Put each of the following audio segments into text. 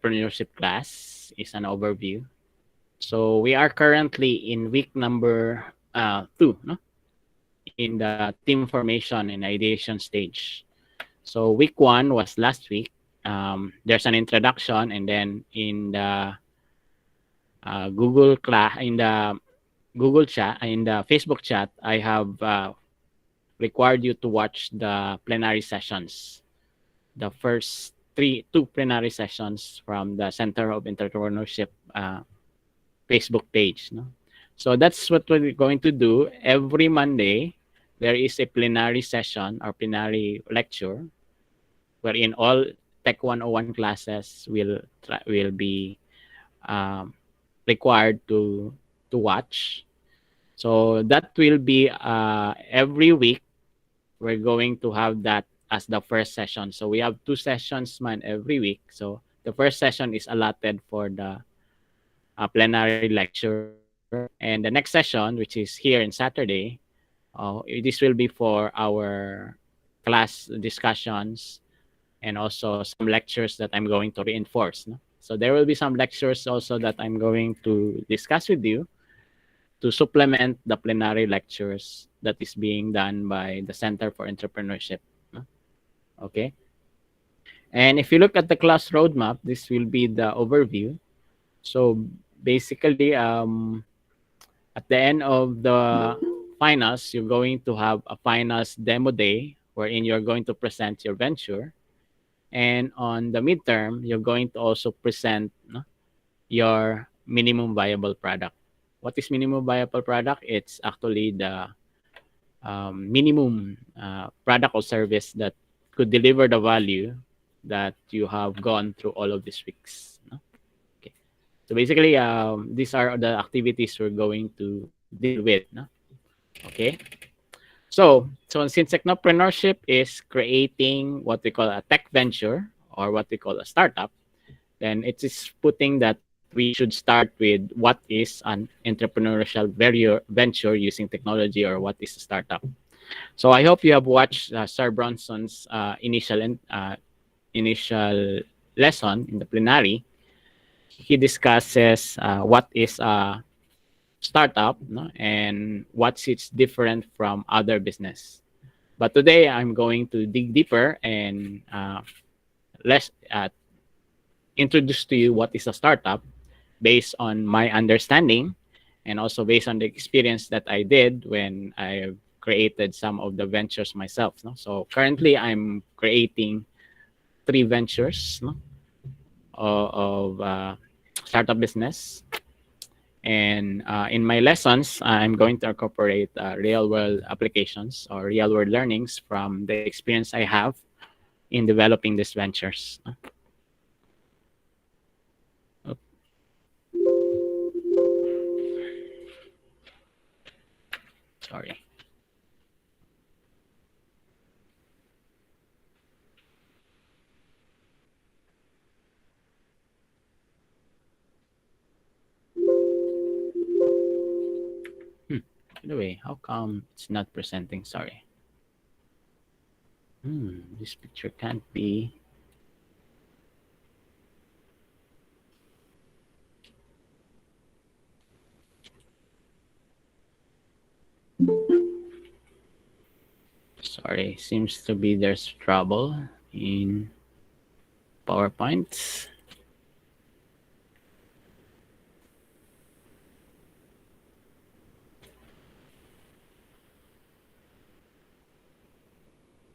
technopreneurship class is an overview. So we are currently in week number 2, no? In the team formation and ideation stage. So week 1 was last week. There's an introduction, and then in the Google class, in the Google chat, in the Facebook chat, I have required you to watch the plenary sessions, the first two plenary sessions from the Center of Entrepreneurship Facebook page. No? So that's what we're going to do. Every Monday, there is a plenary session or plenary lecture wherein all Tech 101 classes will be um, required to watch. So that will be every week. We're going to have that as the first session. So we have 2 sessions man every week. So the first session is allotted for the plenary lecture, and the next session, which is here in Saturday, this will be for our class discussions and also some lectures that I'm going to reinforce. No? So there will be some lectures also that I'm going to discuss with you to supplement the plenary lectures that is being done by the Center for Entrepreneurship. No? Okay. And if you look at the class roadmap, this will be the overview. So basically, at the end of the finals, you're going to have a finals demo day wherein you're going to present your venture. And on the midterm, you're going to also present, no, your minimum viable product. What is minimum viable product? It's actually the minimum product or service that could deliver the value that you have gone through all of these weeks. No? Okay. So basically, these are the activities we're going to deal with. No? Okay. So since technopreneurship is creating what we call a tech venture or what we call a startup, then it is putting that we should start with what is an entrepreneurial venture using technology or what is a startup. So I hope you have watched Sir Bronson's initial lesson in the plenary. He discusses what is a startup, no, and what's it's different from other business. But today I'm going to dig deeper and less introduce to you what is a startup based on my understanding and also based on the experience that I did when I created some of the ventures myself. No? So currently I'm creating 3 ventures, no, of startup business. And in my lessons, I'm going to incorporate real world applications or real world learnings from the experience I have in developing these ventures. Sorry. By the way, how come it's not presenting? Sorry. This picture can't be. Sorry, seems to be there's trouble in PowerPoint.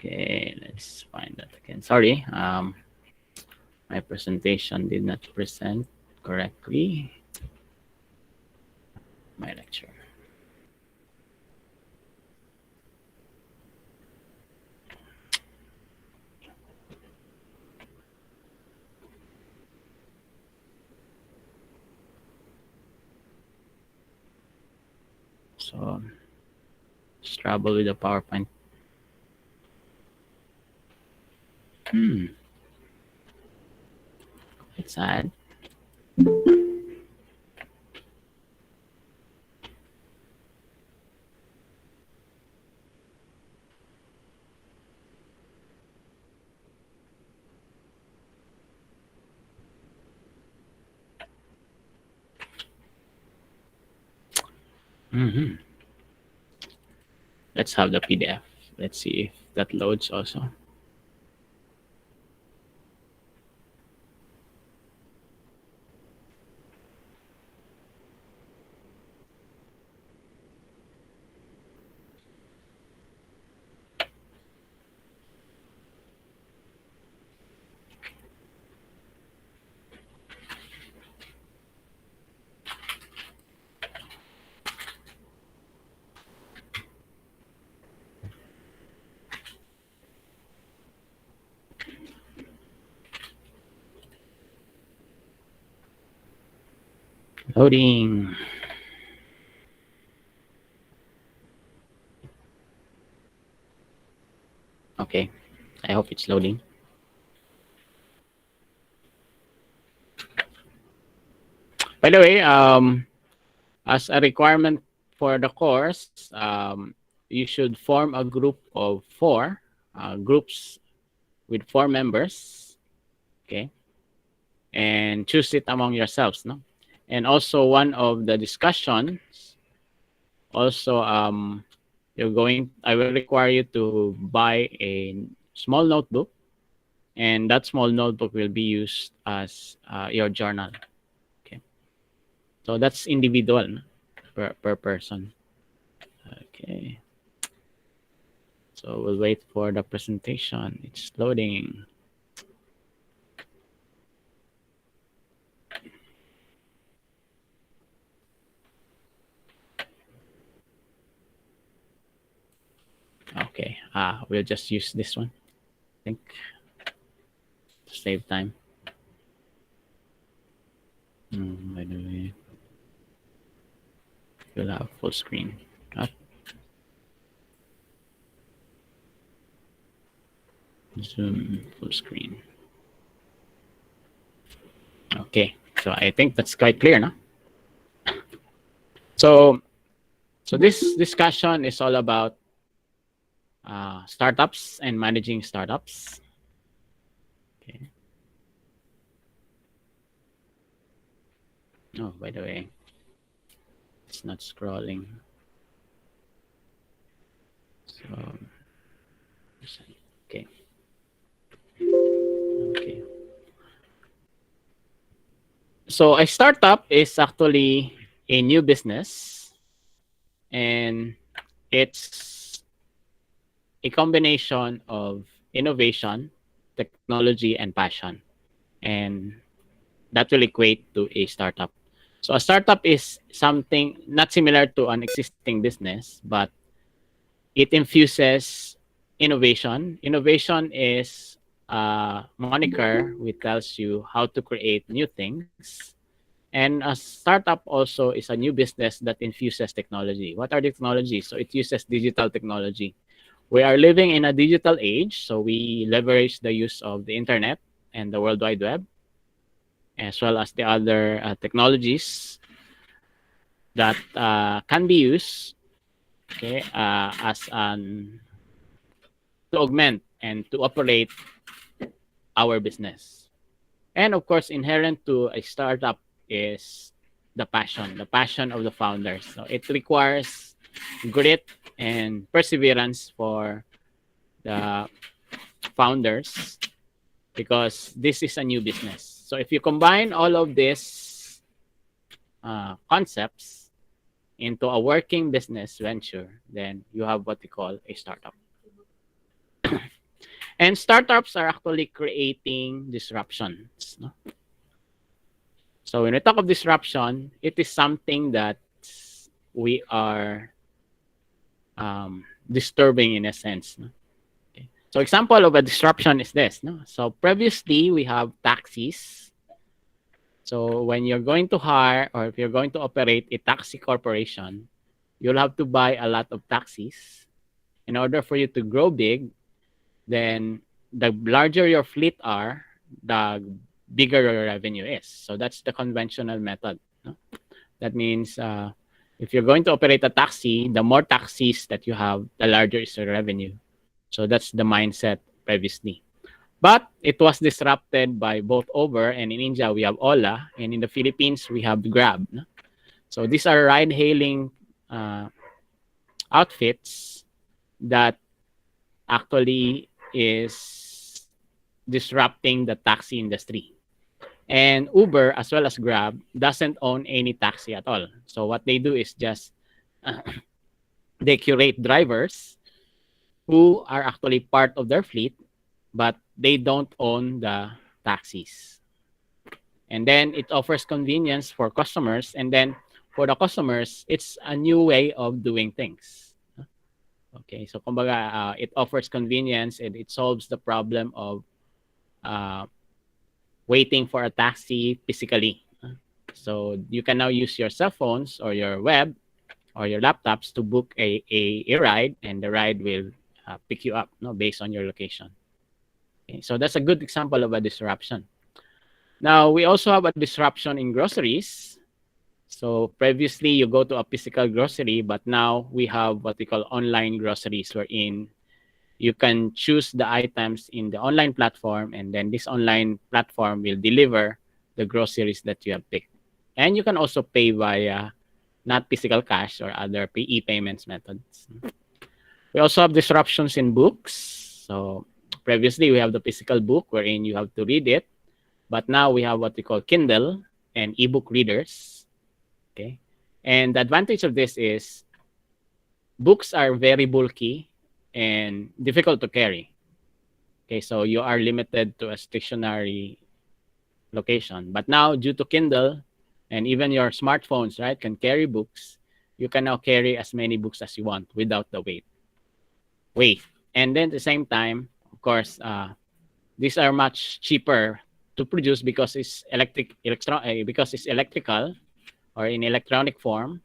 Okay, let's find that again. Sorry, my presentation did not present correctly. My lecture. So, just trouble with the PowerPoint. It's sad. Mhm. Let's have the PDF. Let's see if that loads also. Loading. Okay. I hope it's loading. By the way, as a requirement for the course, you should form a group of four groups with four members. Okay. And choose it among yourselves. No. And also one of the discussions, also I will require you to buy a small notebook, and that small notebook will be used as your journal. Okay. So that's individual, no? Per person. Okay. So we'll wait for the presentation. It's loading. Okay. We'll just use this one, I think, to save time. By the way, we'll have full screen. Zoom full screen. Okay. So I think that's quite clear, no? So this discussion is all about startups and managing startups. Okay. Oh, by the way, it's not scrolling. So, okay. Okay. So a startup is actually a new business, and it's a combination of innovation, technology, and passion. And that will equate to a startup. So a startup is something not similar to an existing business, but it infuses innovation. Innovation is a moniker which tells you how to create new things. And a startup also is a new business that infuses technology. What are the technologies? So it uses digital technology. We are living in a digital age, so we leverage the use of the internet and the World Wide Web, as well as the other technologies that can be used, okay, as an to augment and to operate our business. And of course, inherent to a startup is the passion of the founders. So it requires grit and perseverance for the founders because this is a new business. So if you combine all of these concepts into a working business venture, then you have what we call a startup. And startups are actually creating disruptions. No? So when we talk of disruption, it is something that we are disturbing in a sense. No? Okay. So example of a disruption is this. No? So previously we have taxis. So when you're going to hire or if you're going to operate a taxi corporation, you'll have to buy a lot of taxis. In order for you to grow big, then the larger your fleet are, the bigger your revenue is. So that's the conventional method. No? That means if you're going to operate a taxi, the more taxis that you have, the larger is your revenue. So that's the mindset previously. But it was disrupted by both Uber, and in India we have Ola, and in the Philippines we have Grab. No? So these are ride-hailing uh, outfits that actually is disrupting the taxi industry. And Uber, as well as Grab, doesn't own any taxi at all. So what they do is just they curate drivers who are actually part of their fleet, but they don't own the taxis. And then it offers convenience for customers. And then for the customers, it's a new way of doing things. Okay, so kumbaga, it offers convenience and it solves the problem of uh, waiting for a taxi physically. So you can now use your cell phones or your web or your laptops to book a ride, and the ride will pick you up, no, based on your location. Okay, so that's a good example of a disruption. Now, we also have a disruption in groceries. So previously, you go to a physical grocery, but now we have what we call online groceries, wherein you can choose the items in the online platform, and then this online platform will deliver the groceries that you have picked. And you can also pay via not physical cash or other e-payments methods. We also have disruptions in books. So previously, we have the physical book wherein you have to read it, but now we have what we call Kindle and ebook readers. Okay, and the advantage of this is books are very bulky and difficult to carry. Okay, so you are limited to a stationary location. But now, due to Kindle and even your smartphones, right, can carry books, you can now carry as many books as you want without the weight. And then at the same time, of course, these are much cheaper to produce because it's because it's electrical or in electronic form.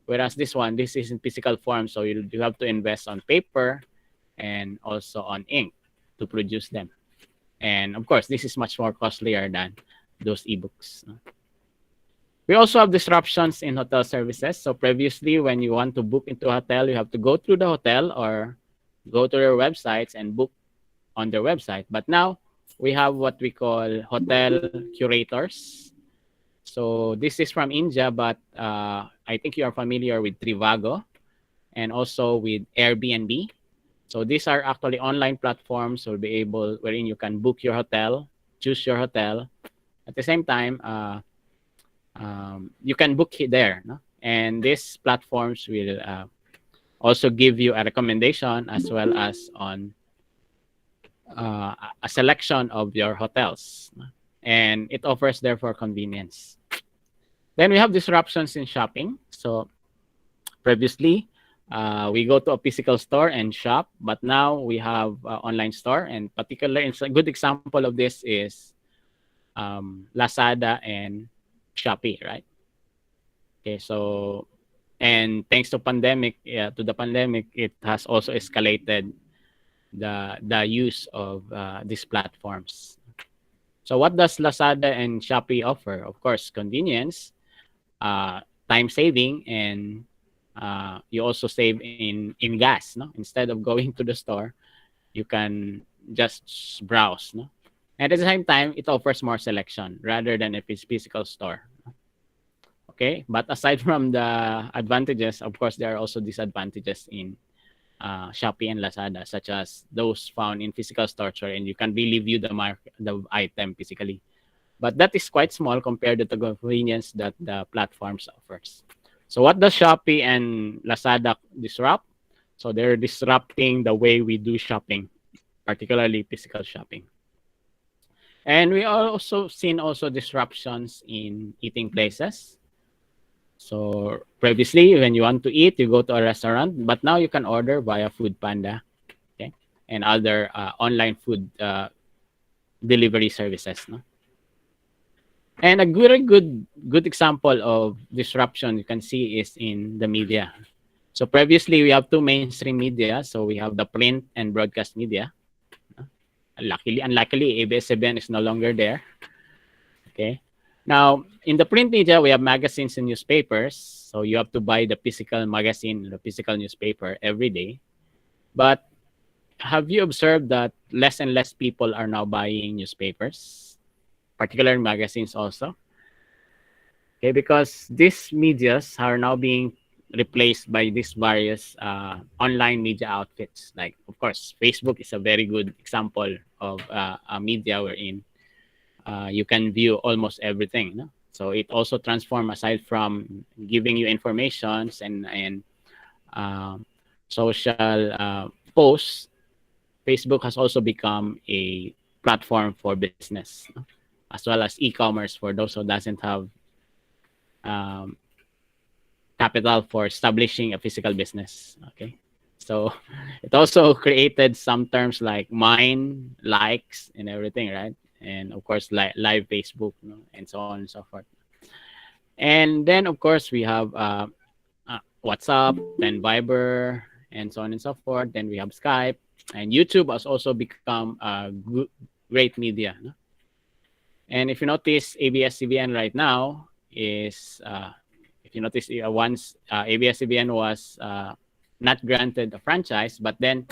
Whereas this is in physical form, so you have to invest on paper and also on ink to produce them. And of course, this is much more costlier than those ebooks. We also have disruptions in hotel services. So previously, when you want to book into a hotel, you have to go through the hotel or go to their websites and book on their website. But now we have what we call hotel curators. So this is from India, but I think you are familiar with Trivago and also with Airbnb. So these are actually online platforms will be able wherein you can book your hotel, choose your hotel. At the same time, you can book it there, no? And these platforms will also give you a recommendation as well as on a selection of your hotels, no? And it offers therefore convenience. Then we have disruptions in shopping. So previously, we go to a physical store and shop, but now we have online store, and particularly a good example of this is Lazada and Shopee, right? Okay, so and thanks to the pandemic, it has also escalated the use of these platforms. So what does Lazada and Shopee offer? Of course, convenience, time saving, and you also save in gas. No, instead of going to the store, you can just browse. No, and at the same time, it offers more selection rather than a physical store. Okay, but aside from the advantages, of course, there are also disadvantages in Shopee and Lazada, such as those found in physical stores, and you can really view the item physically. But that is quite small compared to the convenience that the platforms offers. So what does Shopee and Lazada disrupt? So they're disrupting the way we do shopping, particularly physical shopping. And we also seen also disruptions in eating places. So previously, when you want to eat, you go to a restaurant, but now you can order via Food Panda, okay, and other online food delivery services. No? And a good example of disruption you can see is in the media. So previously, we have two mainstream media. So we have the print and broadcast media. Unluckily, ABS-CBN is no longer there. Okay. Now, in the print media, we have magazines and newspapers. So you have to buy the physical magazine, the physical newspaper every day. But have you observed that less and less people are now buying newspapers, particularly magazines also? Okay, because these medias are now being replaced by these various online media outfits. Like, of course, Facebook is a very good example of a media wherein you can view almost everything. No? So it also transforms, aside from giving you informations and um, social posts. Facebook has also become a platform for business, no? As well as e-commerce for those who doesn't have um, capital for establishing a physical business. Okay, so it also created some terms like mine, likes, and everything, right? And of course, live Facebook, no? And so on and so forth. And then, of course, we have WhatsApp, then Viber, and so on and so forth. Then we have Skype, and YouTube has also become a great media. No? And if you notice, ABS-CBN right now is, if you notice, once ABS-CBN was not granted a franchise, but then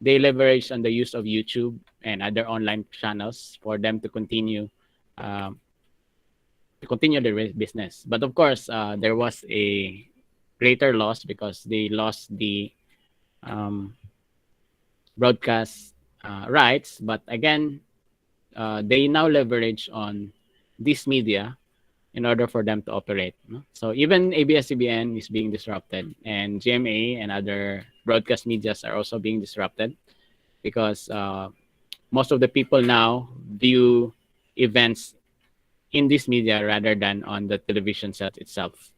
they leveraged on the use of YouTube and other online channels for them um, to continue the business. But of course, there was a greater loss because they lost the um, broadcast rights. But again, they now leverage on this media in order for them to operate. No? So even ABS-CBN is being disrupted, and GMA and other broadcast medias are also being disrupted because most of the people now view events in this media rather than on the television set itself.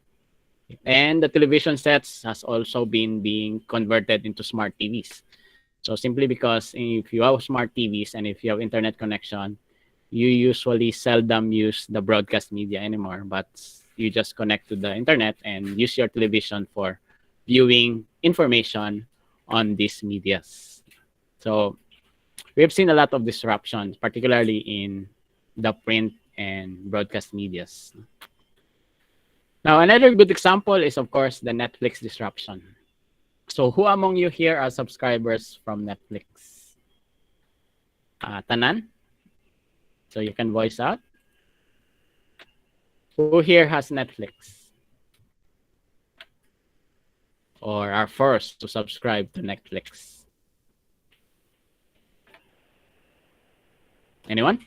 And the television sets has also been being converted into smart TVs. So simply because if you have smart TVs and if you have internet connection, you usually seldom use the broadcast media anymore, but you just connect to the internet and use your television for viewing information on these medias. So we have seen a lot of disruptions, particularly in the print and broadcast medias. Now, another good example is, of course, the Netflix disruption. So who among you here are subscribers from Netflix? Tanan? So you can voice out. Who here has Netflix? Or are forced to subscribe to Netflix? Anyone?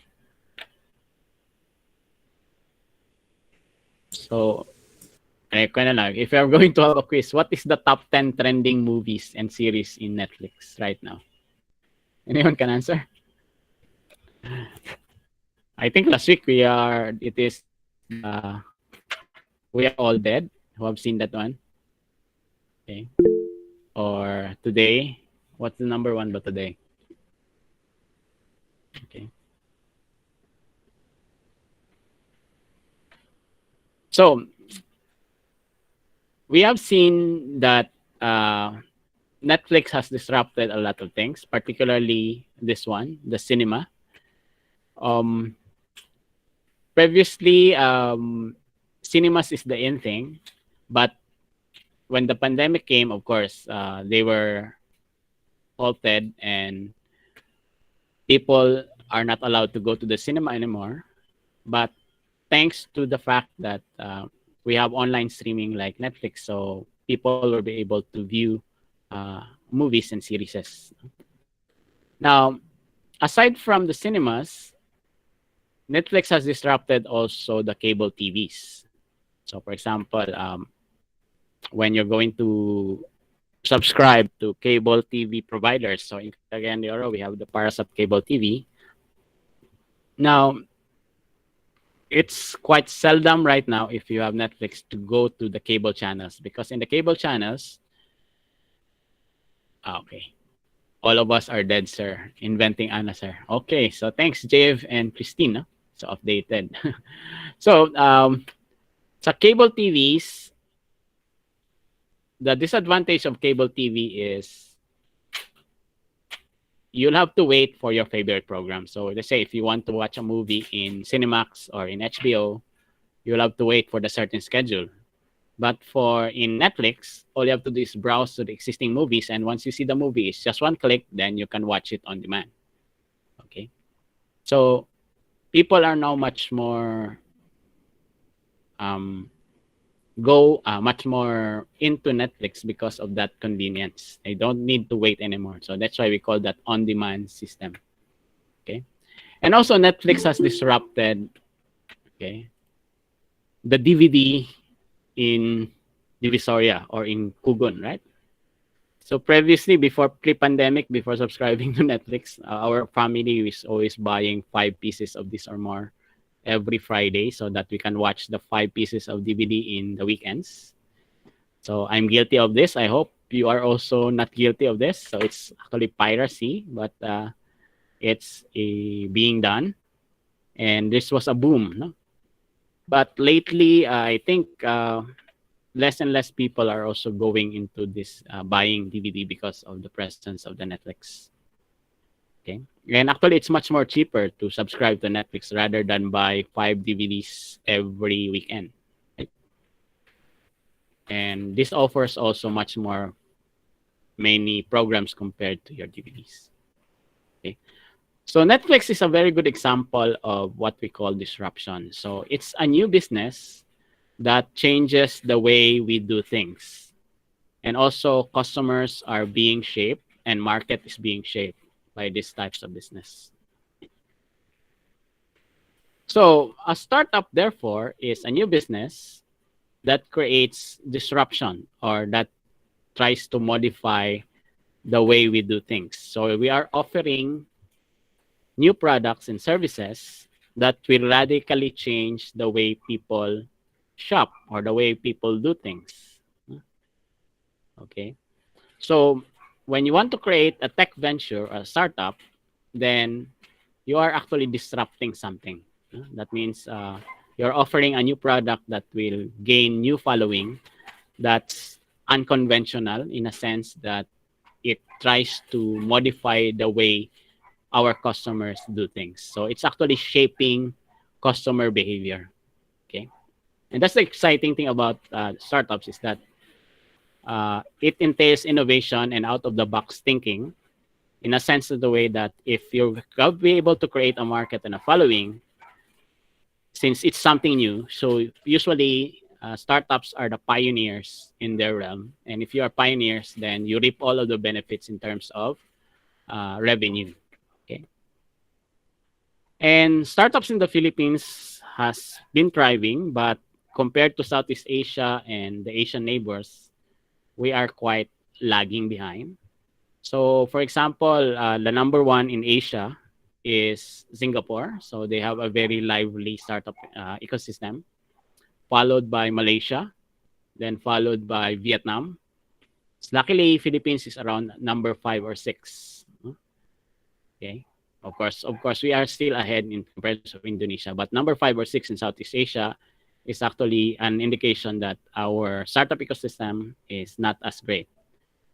So, if you're going to have a quiz, what is the top 10 trending movies and series in Netflix right now? Anyone can answer? I think last week it is We Are All Dead. Who have seen that one? Okay. Or today, what's the number one but today? Okay. So we have seen that Netflix has disrupted a lot of things, particularly this one, the cinema. Um, Previously, cinemas is the in thing, but when the pandemic came, of course, they were halted and people are not allowed to go to the cinema anymore. But thanks to the fact that we have online streaming like Netflix, so people will be able to view movies and series. Now, aside from the cinemas, Netflix has disrupted also the cable TVs. So, for example, when you're going to subscribe to cable TV providers, so in Cagayan de Oro, we have the Parasat Cable TV. Now, it's quite seldom right now if you have Netflix to go to the cable channels because in the cable channels, okay, all of us are dead, sir. Inventing Anna, sir. Okay, so thanks, Jave and Christina. So updated. So sa cable TVs, the disadvantage of cable TV is you'll have to wait for your favorite program. So let's say if you want to watch a movie in Cinemax or in HBO, you'll have to wait for the certain schedule. But for in Netflix, all you have to do is browse to the existing movies, and once you see the movie, it's just one click, then you can watch it on demand. Okay, so people are now much more go much more into Netflix because of that convenience. They don't need to wait anymore. So that's why we call that on-demand system. Okay. And also Netflix has disrupted, okay, the DVD in Divisoria or in Kugon, right? So previously, before pre-pandemic, before subscribing to Netflix, our family is always buying 5 pieces of this or more every Friday so that we can watch the 5 pieces of DVD in the weekends. So I'm guilty of this. I hope you are also not guilty of this. So it's actually piracy, but it's being done. And this was a boom. No? But lately, I think less and less people are also going into this buying DVD because of the presence of the Netflix. Okay. And actually, it's much more cheaper to subscribe to Netflix rather than buy 5 DVDs every weekend. Right? And this offers also much more many programs compared to your DVDs. Okay. So Netflix is a very good example of what we call disruption. So it's a new business that changes the way we do things. And also customers are being shaped and market is being shaped by these types of business. So a startup, therefore, is a new business that creates disruption or that tries to modify the way we do things. So we are offering new products and services that will radically change the way people shop or the way people do things. Okay. So when you want to create a tech venture or a startup, then you are actually disrupting something. That means you're offering a new product that will gain new following that's unconventional in a sense that it tries to modify the way our customers do things. So it's actually shaping customer behavior. Okay. And that's the exciting thing about startups is that it entails innovation and out of the box thinking in a sense of the way that if you're going to be able to create a market and a following, since it's something new, so usually startups are the pioneers in their realm. And if you are pioneers, then you reap all of the benefits in terms of revenue. Okay. And startups in the Philippines has been thriving, but compared to Southeast Asia and the Asian neighbors, we are quite lagging behind. So, for example, the number one in Asia is Singapore. So they have a very lively startup ecosystem, followed by Malaysia, then followed by Vietnam. So luckily, Philippines is around number 5 or 6. Okay. Of course, we are still ahead in comparison of Indonesia, but number 5 or 6 in Southeast Asia is actually an indication that our startup ecosystem is not as great.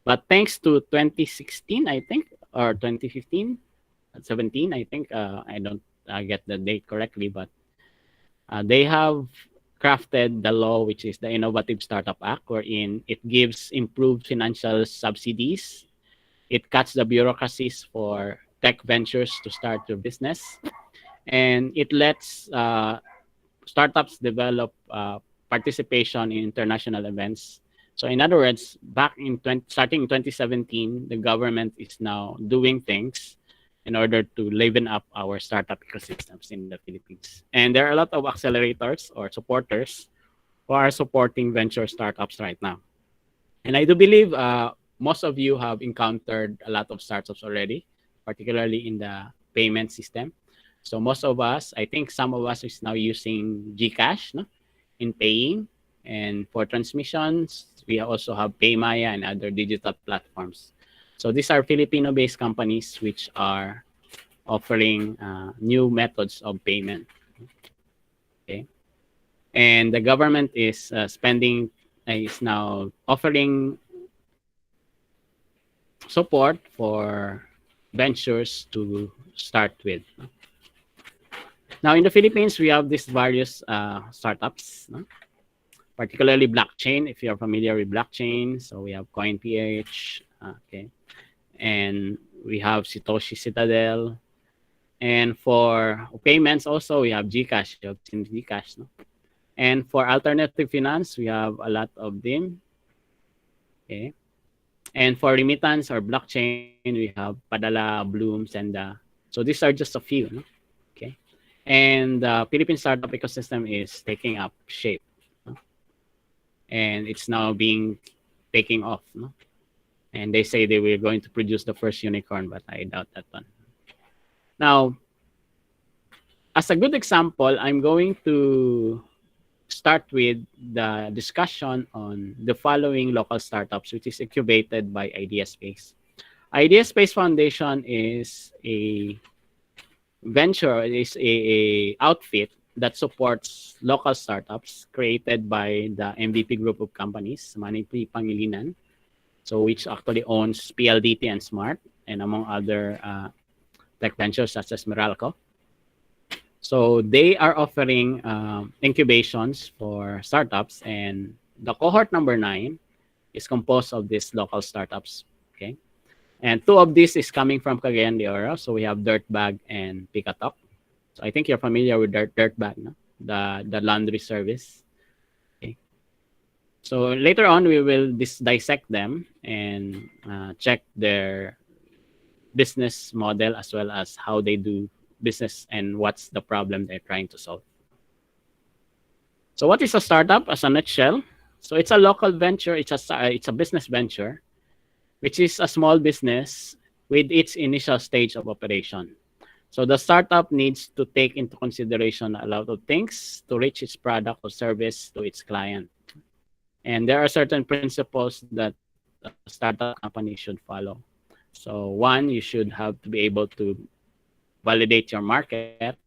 But thanks to 2016, I think, or 2015, 17, I think, I don't get the date correctly, but they have crafted the law, which is the Innovative Startup Act, wherein it gives improved financial subsidies. It cuts the bureaucracies for tech ventures to start your business, and it lets startups develop participation in international events. So in other words, back in starting in 2017, the government is now doing things in order to liven up our startup ecosystems in the Philippines. And there are a lot of accelerators or supporters who are supporting venture startups right now. And I do believe most of you have encountered a lot of startups already, particularly in the payment system. So most of us, I think some of us is now using GCash, no, in paying. And for transmissions, we also have Paymaya and other digital platforms. So these are Filipino-based companies which are offering new methods of payment. Okay, and the government is is now offering support for ventures to start with. Now in the Philippines, we have these various startups, no? Particularly blockchain. If you're familiar with blockchain, so we have CoinPH, okay, and we have Satoshi Citadel, and for payments also we have GCash. You have seen GCash, no? And for alternative finance, we have a lot of them. Okay. And for remittance or blockchain, we have Padala, Bloom, Senda. So these are just a few. No? Okay. And the Philippine startup ecosystem is taking up shape. No? And it's now being taking off. No? And they say they were going to produce the first unicorn, but I doubt that one. Now, as a good example, I'm going to start with the discussion on the following local startups, which is incubated by IdeaSpace. IdeaSpace Foundation is a venture, is a outfit that supports local startups created by the MVP group of companies, Manipi Pangilinan, so which actually owns PLDT and Smart, and among other tech ventures such as Meralco. So they are offering incubations for startups, and the cohort number 9 is composed of these local startups. Okay, and 2 of these is coming from Cagayan de Oro. So we have Dirtbag and Picatok. So I think you're familiar with Dirtbag, no? The laundry service. Okay. So later on, we will dissect them and check their business model as well as how they do business and what's the problem they're trying to solve. So what is a startup as a nutshell? So it's a local venture, it's a business venture, which is a small business with its initial stage of operation. So the startup needs to take into consideration a lot of things to reach its product or service to its client. And there are certain principles that a startup company should follow. So one, you should have to be able to validate your market.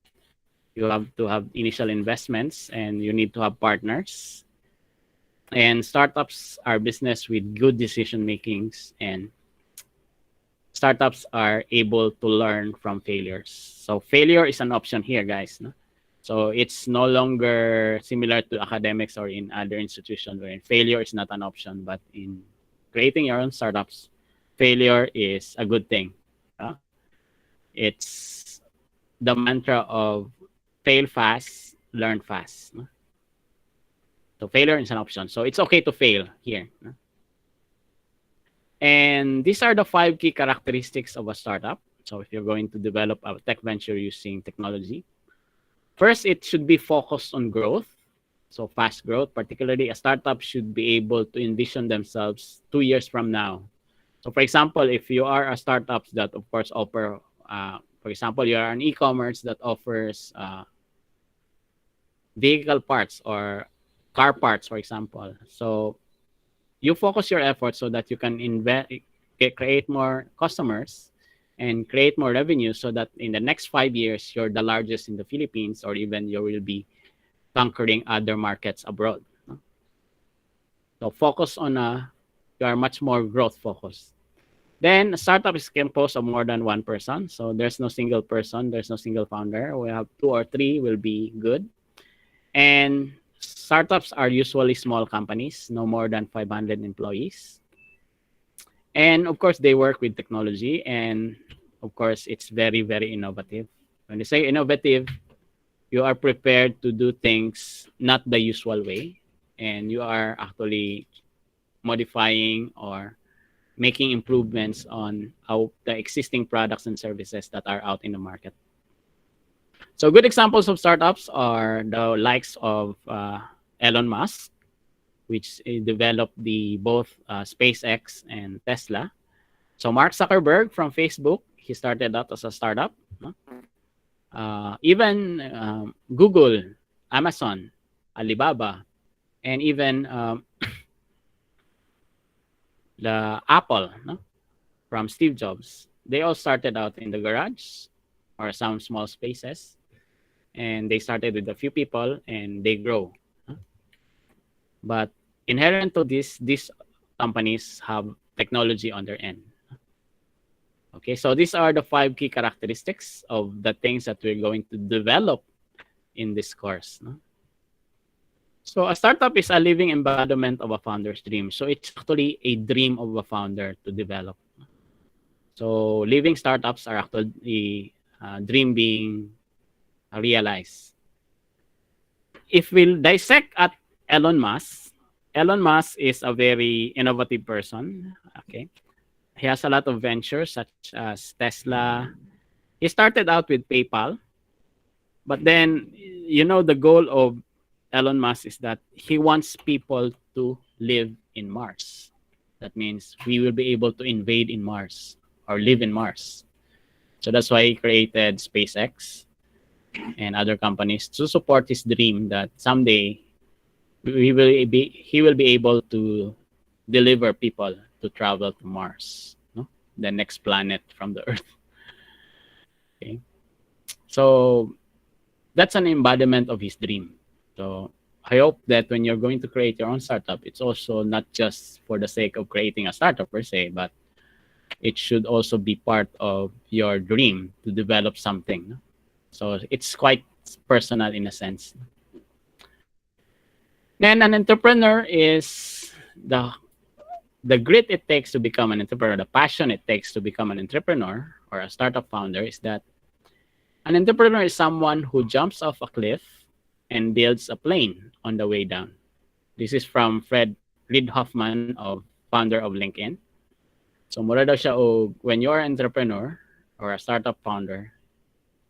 You have to have initial investments and you need to have partners. And startups are business with good decision makings, and startups are able to learn from failures. So failure is an option here, guys. No? So it's no longer similar to academics or in other institutions where failure is not an option, but in creating your own startups, failure is a good thing. It's the mantra of fail fast, learn fast. No? So failure is an option. So it's okay to fail here. No? And these are the 5 key characteristics of a startup. So if you're going to develop a tech venture using technology, first, it should be focused on growth. So fast growth, particularly a startup should be able to envision themselves 2 years from now. So for example, if you are a startup that of course offer, for example, you are an e-commerce that offers vehicle parts or car parts, for example. So you focus your efforts so that you can create more customers and create more revenue so that in the next 5 years, you're the largest in the Philippines, or even you will be conquering other markets abroad. So focus on you are much more growth focused. Then a startup is composed of more than one person. So there's no single person, there's no single founder. We have 2 or 3 will be good. And startups are usually small companies, no more than 500 employees. And of course, they work with technology. And of course, it's very, very innovative. When you say innovative, you are prepared to do things not the usual way. And you are actually modifying or making improvements on the existing products and services that are out in the market. So good examples of startups are the likes of Elon Musk, which developed both SpaceX and Tesla. So Mark Zuckerberg from Facebook, he started out as a startup. No? Even Google, Amazon, Alibaba, and even the Apple, no? From Steve Jobs. They all started out in the garage or some small spaces. And they started with a few people and they grow. But inherent to these companies have technology on their end. Okay, so these are the 5 key characteristics of the things that we're going to develop in this course. No? So a startup is a living embodiment of a founder's dream. So it's actually a dream of a founder to develop. So living startups are actually dream being realized. if we'll dissect at Elon Musk, Elon Musk is a very innovative person. Okay. He has a lot of ventures such as Tesla. He started out with PayPal, but then the goal of Elon Musk is that he wants people to live in Mars. That means we will be able to invade in Mars or live in Mars. So that's why he created SpaceX and other companies to support his dream that someday he will be able to deliver people to travel to Mars, no? The next planet from the Earth. Okay. So that's an embodiment of his dream. So I hope that when you're going to create your own startup, it's also not just for the sake of creating a startup per se, but it should also be part of your dream to develop something. No? So it's quite personal in a sense. Then an entrepreneur is the grit it takes to become an entrepreneur, the passion it takes to become an entrepreneur or a startup founder is that an entrepreneur is someone who jumps off a cliff and builds a plane on the way down. This is from Reid Hoffman of founder of LinkedIn. So mura daw siya when you're an entrepreneur or a startup founder,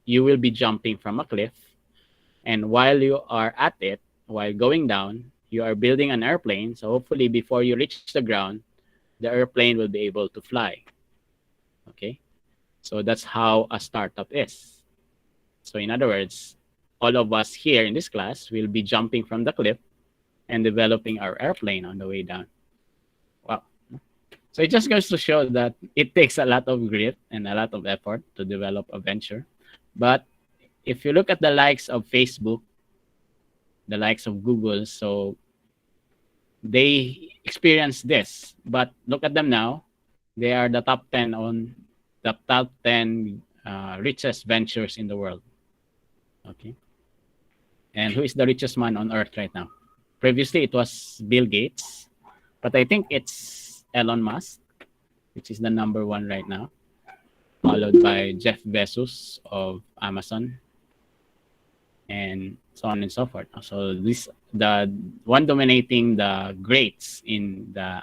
you will be jumping from a cliff, and while you are at it, while going down, you are building an airplane. So hopefully before you reach the ground, the airplane will be able to fly. Okay? So that's how a startup is. So in other words, all of us here in this class will be jumping from the cliff and developing our airplane on the way down. Wow. So it just goes to show that it takes a lot of grit and a lot of effort to develop a venture. But if you look at the likes of Facebook, the likes of Google, so they experienced this. But look at them now. They are the top 10 richest ventures in the world. Okay. And who is the richest man on earth right now? Previously, it was Bill Gates, but I think it's Elon Musk, which is the number one right now, followed by Jeff Bezos of Amazon, and so on and so forth. So the one dominating the greats in the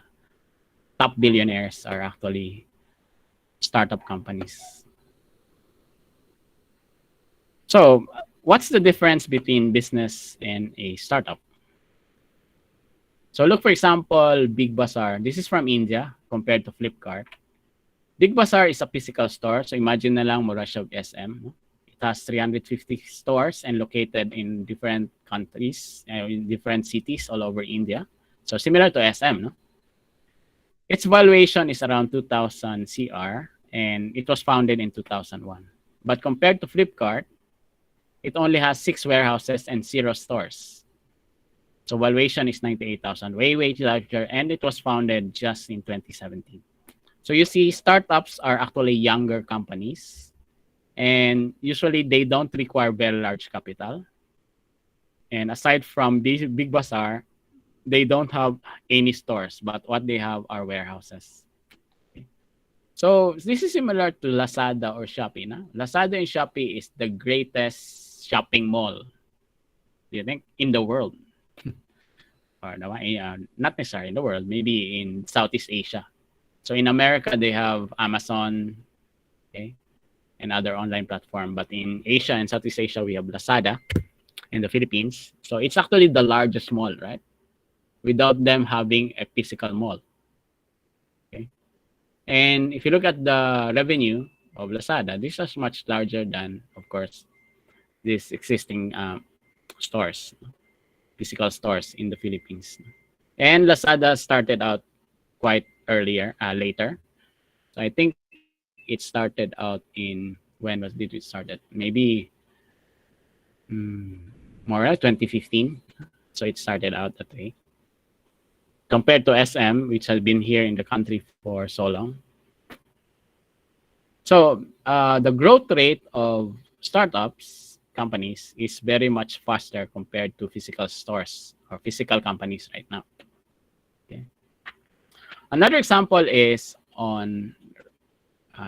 top billionaires are actually startup companies. So what's the difference between business and a startup? So look, for example, Big Bazaar. This is from India compared to Flipkart. Big Bazaar is a physical store. So imagine na lang mura siya SM. No? It has 350 stores and located in different countries, in different cities all over India. So similar to SM. No? Its valuation is around 2,000 CR and it was founded in 2001. But compared to Flipkart, it only has 6 warehouses and 0 stores. So valuation is 98,000, way larger, and it was founded just in 2017. So you see, startups are actually younger companies, and usually they don't require very large capital. And aside from Big Bazaar, they don't have any stores, but what they have are warehouses. Okay. So this is similar to Lazada or Shopee. Na? Lazada and Shopee is the greatest shopping mall, do you think, in the world? Or not necessarily in the world, maybe in Southeast Asia. So in America, they have Amazon, okay, and other online platform. But in Asia and Southeast Asia, we have Lazada in the Philippines. So it's actually the largest mall, right? Without them having a physical mall. Okay. And if you look at the revenue of Lazada, this is much larger than, of course, these existing stores, physical stores in the Philippines. And Lazada started out quite later. So I think it started out in, did it started? Maybe more like 2015. So it started out that way. Compared to SM, which has been here in the country for so long. So the growth rate of startups companies is very much faster compared to physical stores or physical companies right now. Okay. Another example is on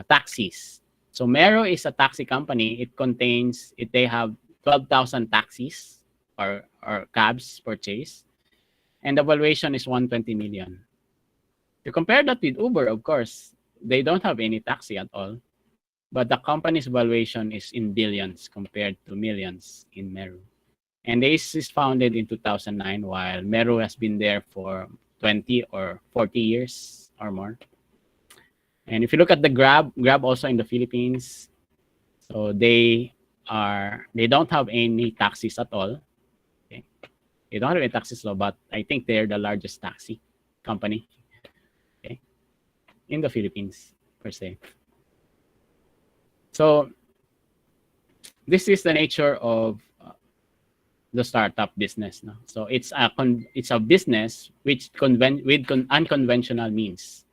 taxis. So Mero is a taxi company. They have 12,000 taxis or cabs purchase, and the valuation is 120 million. To compare that with Uber, of course, they don't have any taxi at all, but the company's valuation is in billions compared to millions in Meru. And this is founded in 2009, while Meru has been there for 20 or 40 years or more. And if you look at the Grab also in the Philippines, so they don't have any taxis at all. Okay, they don't have any taxis law, but I think they're the largest taxi company, okay, in the Philippines per se. So this is the nature of the startup business. No? So it's a business which unconventional means,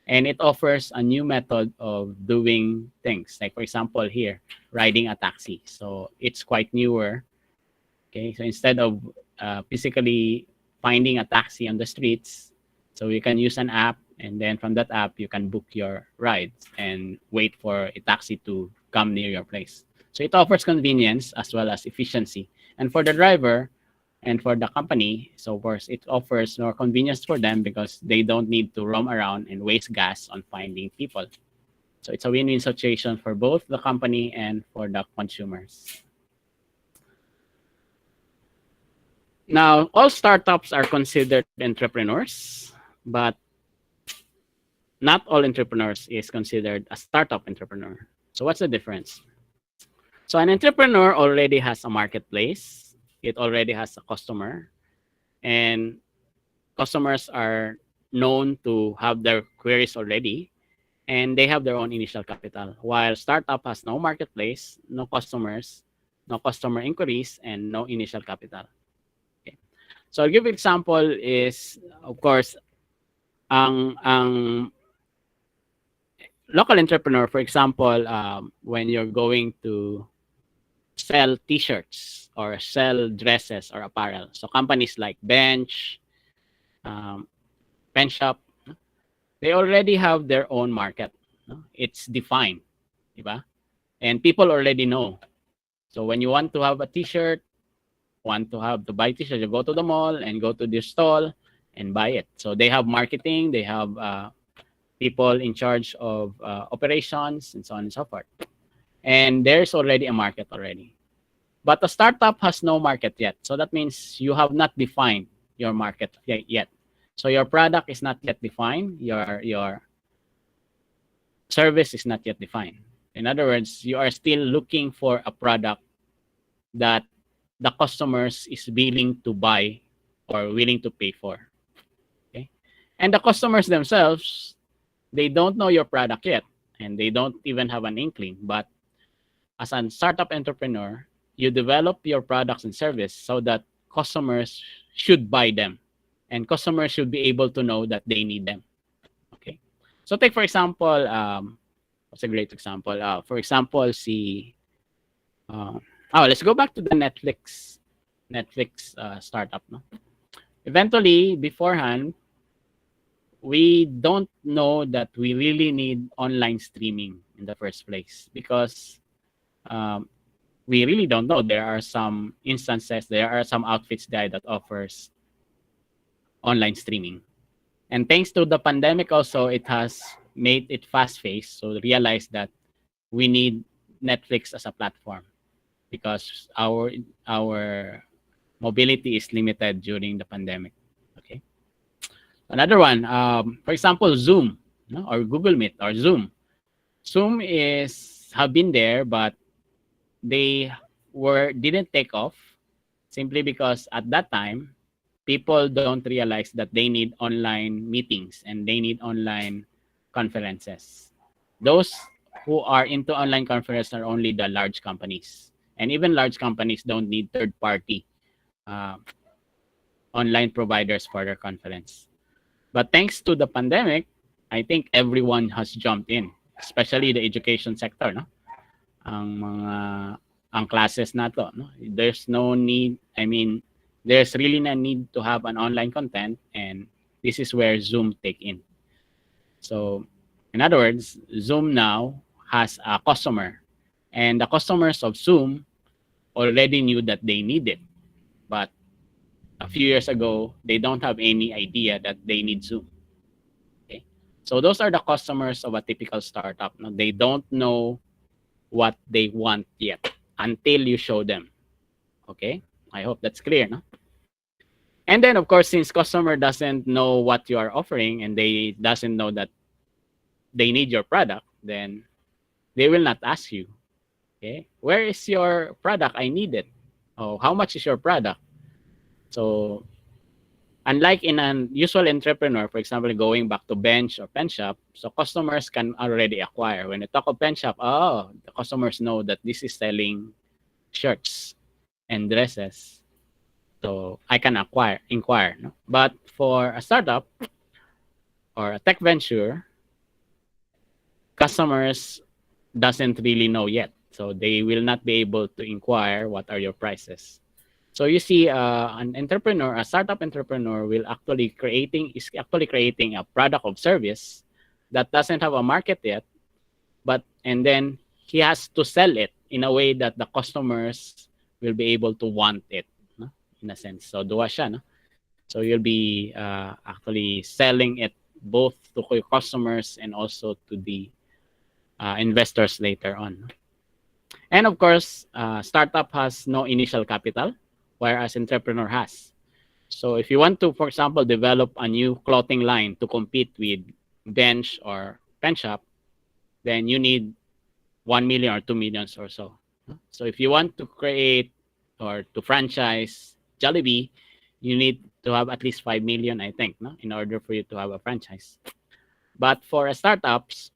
and it offers a new method of doing things. Like for example, here riding a taxi. So it's quite newer. Okay, so instead of physically finding a taxi on the streets, so you can use an app, and then from that app you can book your rides and wait for a taxi to come near your place. So it offers convenience as well as efficiency. And for the driver and for the company, so of course it offers more convenience for them because they don't need to roam around and waste gas on finding people. So it's a win-win situation for both the company and for the consumers. Now, all startups are considered entrepreneurs, but not all entrepreneurs is considered a startup entrepreneur. So what's the difference? So an entrepreneur already has a marketplace. It already has a customer, and customers are known to have their queries already, and they have their own initial capital. While startup has no marketplace, no customers, no customer inquiries, and no initial capital. Okay. So I'll give example is, of course, ang local entrepreneur, for example, when you're going to sell t-shirts or sell dresses or apparel. So companies like Bench, Pen Shop, they already have their own market. It's defined, diba? And people already know. So when you want to have a t-shirt, want to have to buy t-shirt, you go to the mall and go to their stall and buy it. So they have marketing, they have people in charge of operations and so on and so forth. And there's already a market already. But the startup has no market yet. So that means you have not defined your market yet. So your product is not yet defined. Your service is not yet defined. In other words, you are still looking for a product that the customers is willing to buy or willing to pay for. Okay? And the customers themselves, they don't know your product yet, and they don't even have an inkling. But as a startup entrepreneur, you develop your products and service so that customers should buy them, and customers should be able to know that they need them. Okay. So take for example, what's a great example? For example, let's go back to the Netflix startup. No? Eventually, beforehand, we don't know that we really need online streaming in the first place because we really don't know. There are some instances, there are some outfits there that offers online streaming. And thanks to the pandemic also, it has made it fast-paced. So realize that we need Netflix as a platform because our mobility is limited during the pandemic. Okay. Another one, for example, Zoom, no? Or Google Meet or Zoom. Zoom have been there, but they didn't take off simply because at that time people don't realize that they need online meetings and they need online conferences. Those who are into online conference are only the large companies, and even large companies don't need third-party online providers for their conference. But thanks to the pandemic, I think everyone has jumped in, especially the education sector, no? Ang classes na to, no? There's no need, there's really no need to have an online content, and this is where Zoom take in. So in other words, Zoom now has a customer, and the customers of Zoom already knew that they need it, a few years ago, they don't have any idea that they need Zoom. Okay. So those are the customers of a typical startup. No? They don't know what they want yet until you show them. Okay. I hope that's clear. No? And then, of course, since customer doesn't know what you are offering and they doesn't know that they need your product, then they will not ask you, okay, where is your product? I need it. Oh, how much is your product? So unlike in an usual entrepreneur, for example, going back to bench or pen shop, so customers can already acquire. When you talk of pen shop, oh, the customers know that this is selling shirts and dresses. So I can inquire. No? But for a startup or a tech venture, customers doesn't really know yet. So they will not be able to inquire what are your prices. So you see, an entrepreneur, a startup entrepreneur, is actually creating a product of service that doesn't have a market yet, and then he has to sell it in a way that the customers will be able to want it, no? In a sense. So duwa siya, no? So you'll be actually selling it both to your customers and also to the investors later on. No? And of course, startup has no initial capital, whereas entrepreneur has. So if you want to, for example, develop a new clothing line to compete with bench or pen shop, then you need 1 million or 2 millions or so. So if you want to create or to franchise Jollibee, you need to have at least 5 million, I think, no? In order for you to have a franchise. But for startups,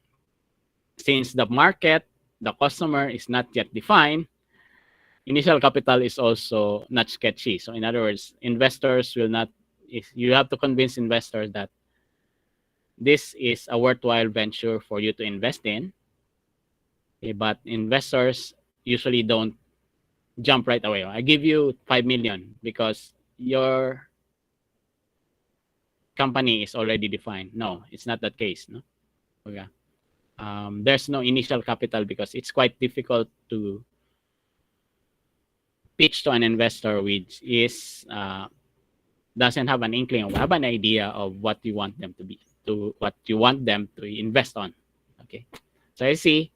since the market, the customer is not yet defined, initial capital is also not sketchy. So in other words, investors will not, if you have to convince investors that this is a worthwhile venture for you to invest in. Okay, but investors usually don't jump right away. I give you 5 million because your company is already defined. No, it's not that case. No. Okay. There's no initial capital because it's quite difficult to pitch to an investor which is doesn't have an inkling or have an idea of what you want them to be, to what you want them to invest on. Okay, so I see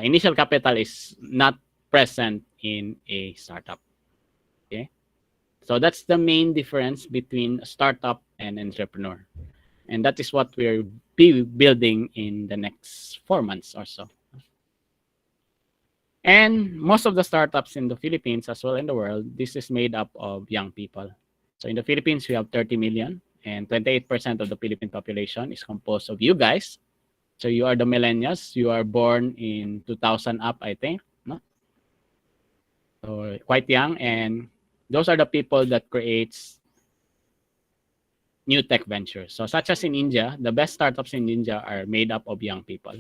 initial capital is not present in a startup. Okay, so that's the main difference between a startup and entrepreneur, and that is what we're building in the next 4 months or so. And most of the startups in the Philippines as well in the world, this is made up of young people. So in the Philippines, we have 30 million and 28% of the Philippine population is composed of you guys. So you are the millennials. You are born in 2000 up, I think. No? So quite young. And those are the people that creates new tech ventures. So such as in India, the best startups in India are made up of young people.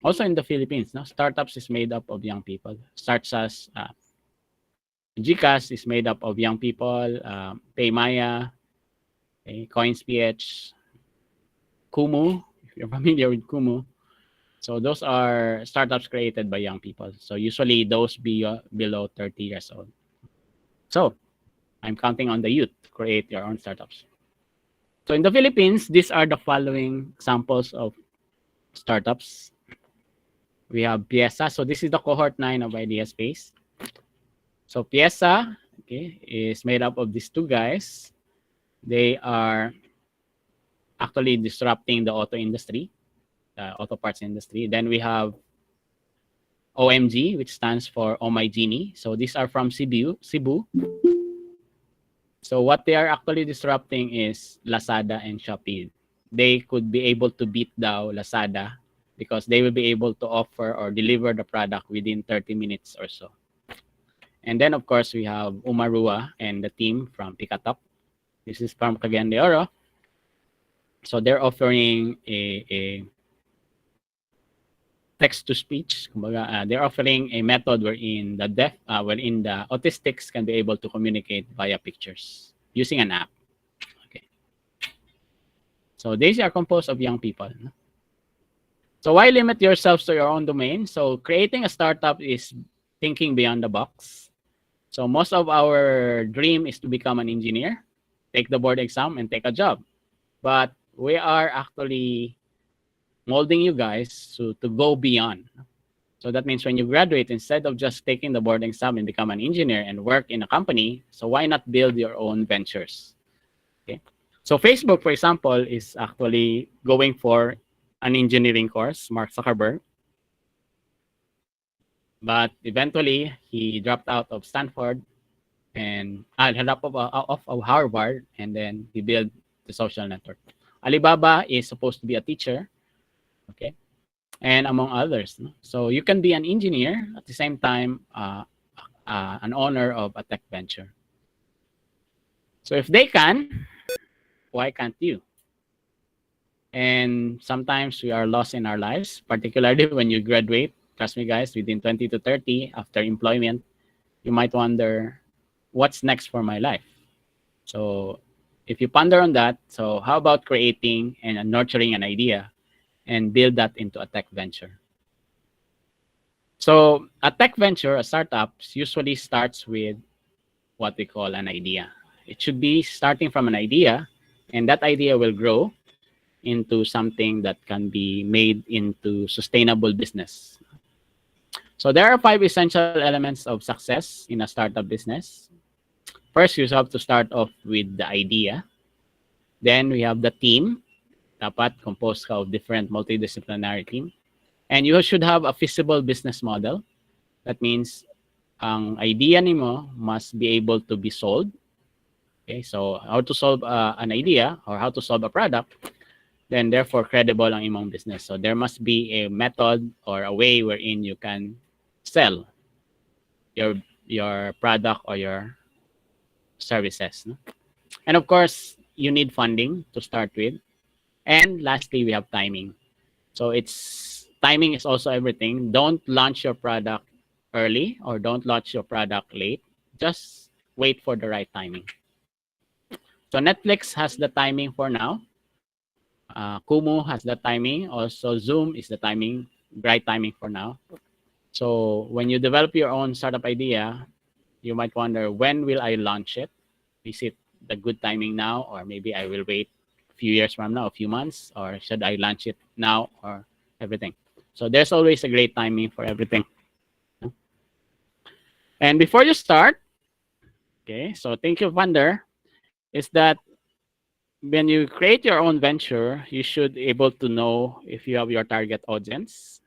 Also in the Philippines, no? Startups is made up of young people. Starts as GCash is made up of young people. Paymaya, okay, CoinsPH, Kumu, if you're familiar with Kumu. So those are startups created by young people. So usually those below 30 years old. So I'm counting on the youth to create your own startups. So in the Philippines, these are the following examples of startups. We have Piesa. So this is the cohort 9 of Idea Space. So Piesa, okay, is made up of these two guys. They are actually disrupting the auto industry, the auto parts industry. Then we have OMG, which stands for Oh My Genie. So these are from Cebu. So what they are actually disrupting is Lazada and Shopee. They could be able to beat down Lazada because they will be able to offer or deliver the product within 30 minutes or so. And then, of course, we have Umarua and the team from Picatok. This is from Cagayan de Oro. So they're offering a text-to-speech. They're offering a method wherein wherein the autistics can be able to communicate via pictures using an app. Okay. So these are composed of young people. No? So why limit yourselves to your own domain? So creating a startup is thinking beyond the box. So most of our dream is to become an engineer, take the board exam, and take a job. But we are actually molding you guys to go beyond. So that means when you graduate, instead of just taking the board exam and become an engineer and work in a company, so why not build your own ventures? Okay. So Facebook, for example, is actually going for an engineering course, Mark Zuckerberg. But eventually, he dropped out of Stanford and he dropped off of Harvard, and then he built the social network. Alibaba is supposed to be a teacher, okay, and among others. No? So you can be an engineer at the same time, an owner of a tech venture. So if they can, why can't you? And sometimes we are lost in our lives, particularly when you graduate. Trust me, guys, within 20 to 30 after employment, you might wonder, what's next for my life? So if you ponder on that, so how about creating and nurturing an idea and build that into a tech venture? So a tech venture, a startup, usually starts with what we call an idea. It should be starting from an idea, and that idea will grow into something that can be made into sustainable business. So there are 5 essential elements of success in a startup business. First, you have to start off with the idea. Then we have the team, dapat composed of different multidisciplinary team. And you should have a feasible business model. That means ang idea nimo must be able to be sold. Okay, so how to solve an idea or how to solve a product, then therefore credible ang imong business. So there must be a method or a way wherein you can sell your product or your services. No? And of course, you need funding to start with. And lastly, we have timing. So it's timing is also everything. Don't launch your product early or don't launch your product late. Just wait for the right timing. So Netflix has the timing for now. Kumu has the timing. Also, Zoom is the timing, right timing for now. So when you develop your own startup idea, you might wonder, when will I launch it? Is it the good timing now, or maybe I will wait a few years from now, a few months, or should I launch it now, or everything? So there's always a great timing for everything. And before you start, okay, so think of wonder is that when you create your own venture, you should be able to know if you have your target audience,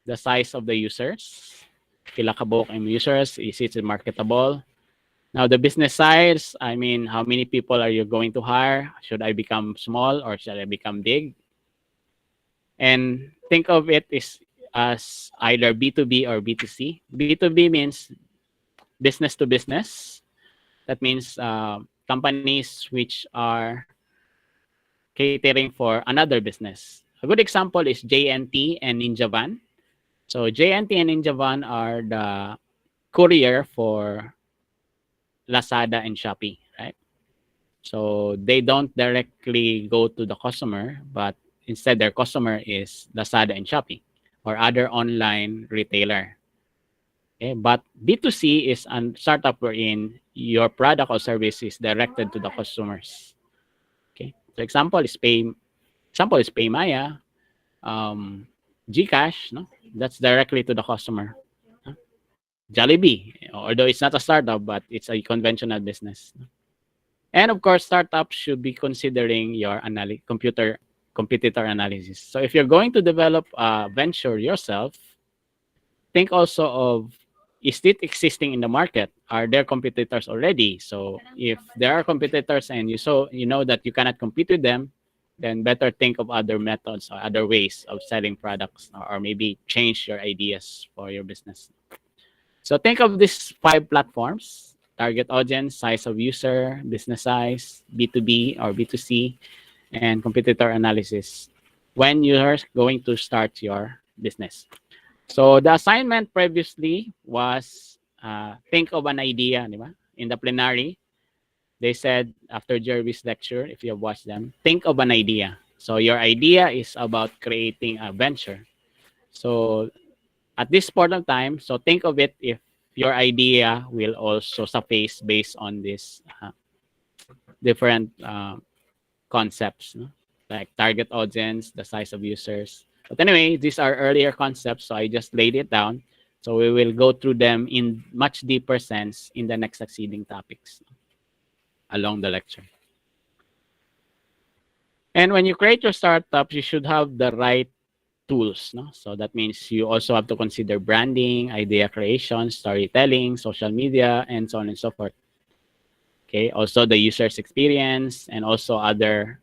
the size of the users, pila ka buok ang users, is it marketable? Now, the business size, I mean, how many people are you going to hire? Should I become small or should I become big? And think of it as either B2B or B2C. B2B means business to business. That means companies which are catering for another business. A good example is JNT and Ninja Van. So JNT and Ninja Van are the courier for Lazada and Shopee, right? So they don't directly go to the customer, but instead their customer is Lazada and Shopee or other online retailer. Okay? But B2C is a startup wherein your product or service is directed to the customers. Okay. So example is Paymaya, Gcash, no? That's directly to the customer. Jollibee, although it's not a startup, but it's a conventional business. And of course, startups should be considering your competitor analysis. So if you're going to develop a venture yourself, think also of, is it existing in the market? Are there competitors already? So if there are competitors and you know that you cannot compete with them, then better think of other methods or other ways of selling products, or maybe change your ideas for your business. So think of these 5 platforms: target audience, size of user, business size, B2B or B2C, and competitor analysis when you're going to start your business. So the assignment previously was think of an idea, di ba? In the plenary, they said after Jerry's lecture, if you have watched them, think of an idea. So your idea is about creating a venture. So at this point of time, so think of it, if your idea will also surface based on this different concepts, no? Like target audience, the size of users. But anyway, these are earlier concepts, so I just laid it down. So we will go through them in much deeper sense in the next succeeding topics along the lecture. And when you create your startup, you should have the right tools. No? So that means you also have to consider branding, idea creation, storytelling, social media, and so on and so forth. Okay. Also the user's experience and also other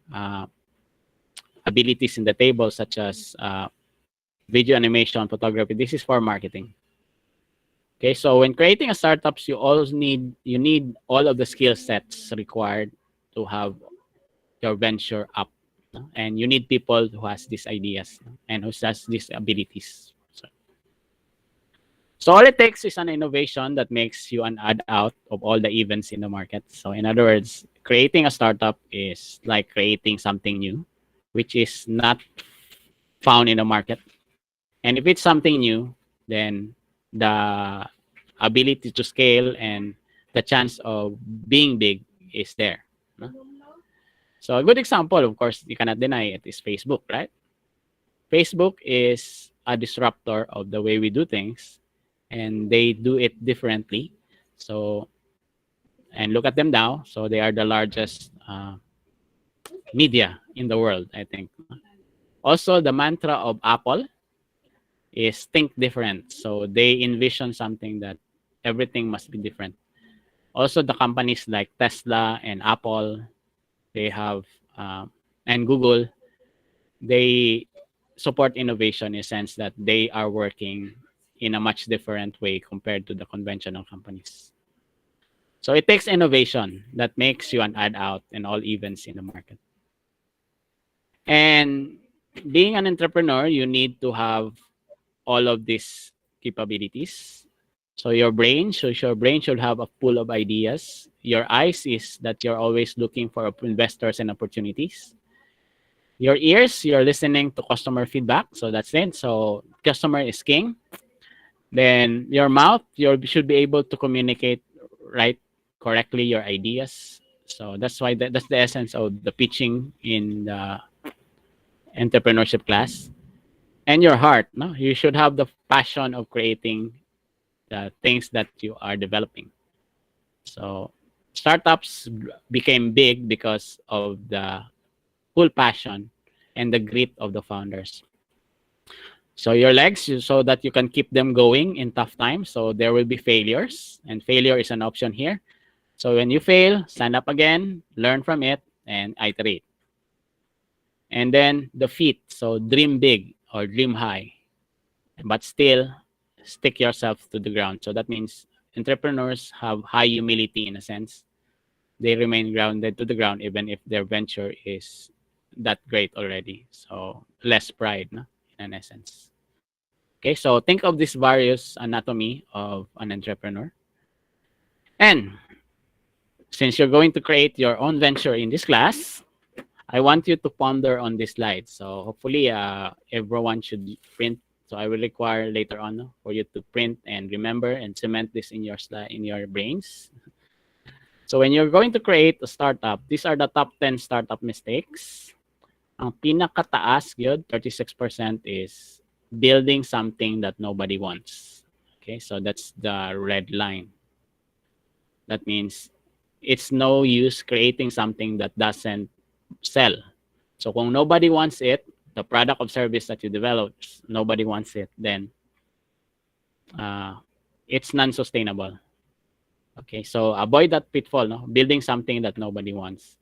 abilities in the table, such as video animation, photography. This is for marketing. Okay. So when creating a startups, you need all of the skill sets required to have your venture up. No? And you need people who has these ideas, no? And who has these abilities. So all it takes is an innovation that makes you an add out of all the events in the market. So in other words, creating a startup is like creating something new, which is not found in the market. And if it's something new, then the ability to scale and the chance of being big is there. No? So a good example, of course, you cannot deny it, is Facebook, right? Facebook is a disruptor of the way we do things, and they do it differently. So, and look at them now. So they are the largest media in the world, I think. Also, the mantra of Apple is think different. So they envision something that everything must be different. Also, the companies like Tesla and Apple, they have, and Google, they support innovation in the sense that they are working in a much different way compared to the conventional companies. So it takes innovation that makes you an add out in all events in the market. And being an entrepreneur, you need to have all of these capabilities. So your brain should have a pool of ideas. Your eyes is that you're always looking for investors and opportunities. Your ears, you're listening to customer feedback. So that's it. So customer is king. Then your mouth, you should be able to communicate right correctly your ideas. So that's why that's the essence of the pitching in the entrepreneurship class. And your heart, no, you should have the passion of creating the things that you are developing. So startups became big because of the full passion and the grit of the founders. So your legs, so that you can keep them going in tough times. So there will be failures, and failure is an option here. So when you fail, stand up again, learn from it, and iterate. And then the feet, so dream big or dream high, but still stick yourself to the ground. So that means entrepreneurs have high humility in a sense. They remain grounded to the ground even if their venture is that great already. So less pride, no? In essence. Okay, so think of this various anatomy of an entrepreneur. And since you're going to create your own venture in this class, I want you to ponder on this slide. So hopefully everyone should print. So I will require later on, no, for you to print and remember and cement this in your slide, in your brains. So when you're going to create a startup, these are the top 10 startup mistakes. Ang pinakataas yun, 36% is building something that nobody wants. Okay, so that's the red line. That means it's no use creating something that doesn't sell. So kung nobody wants it, the product or service that you develop, nobody wants it, then it's non-sustainable. Okay, so avoid that pitfall, no? Building something that nobody wants.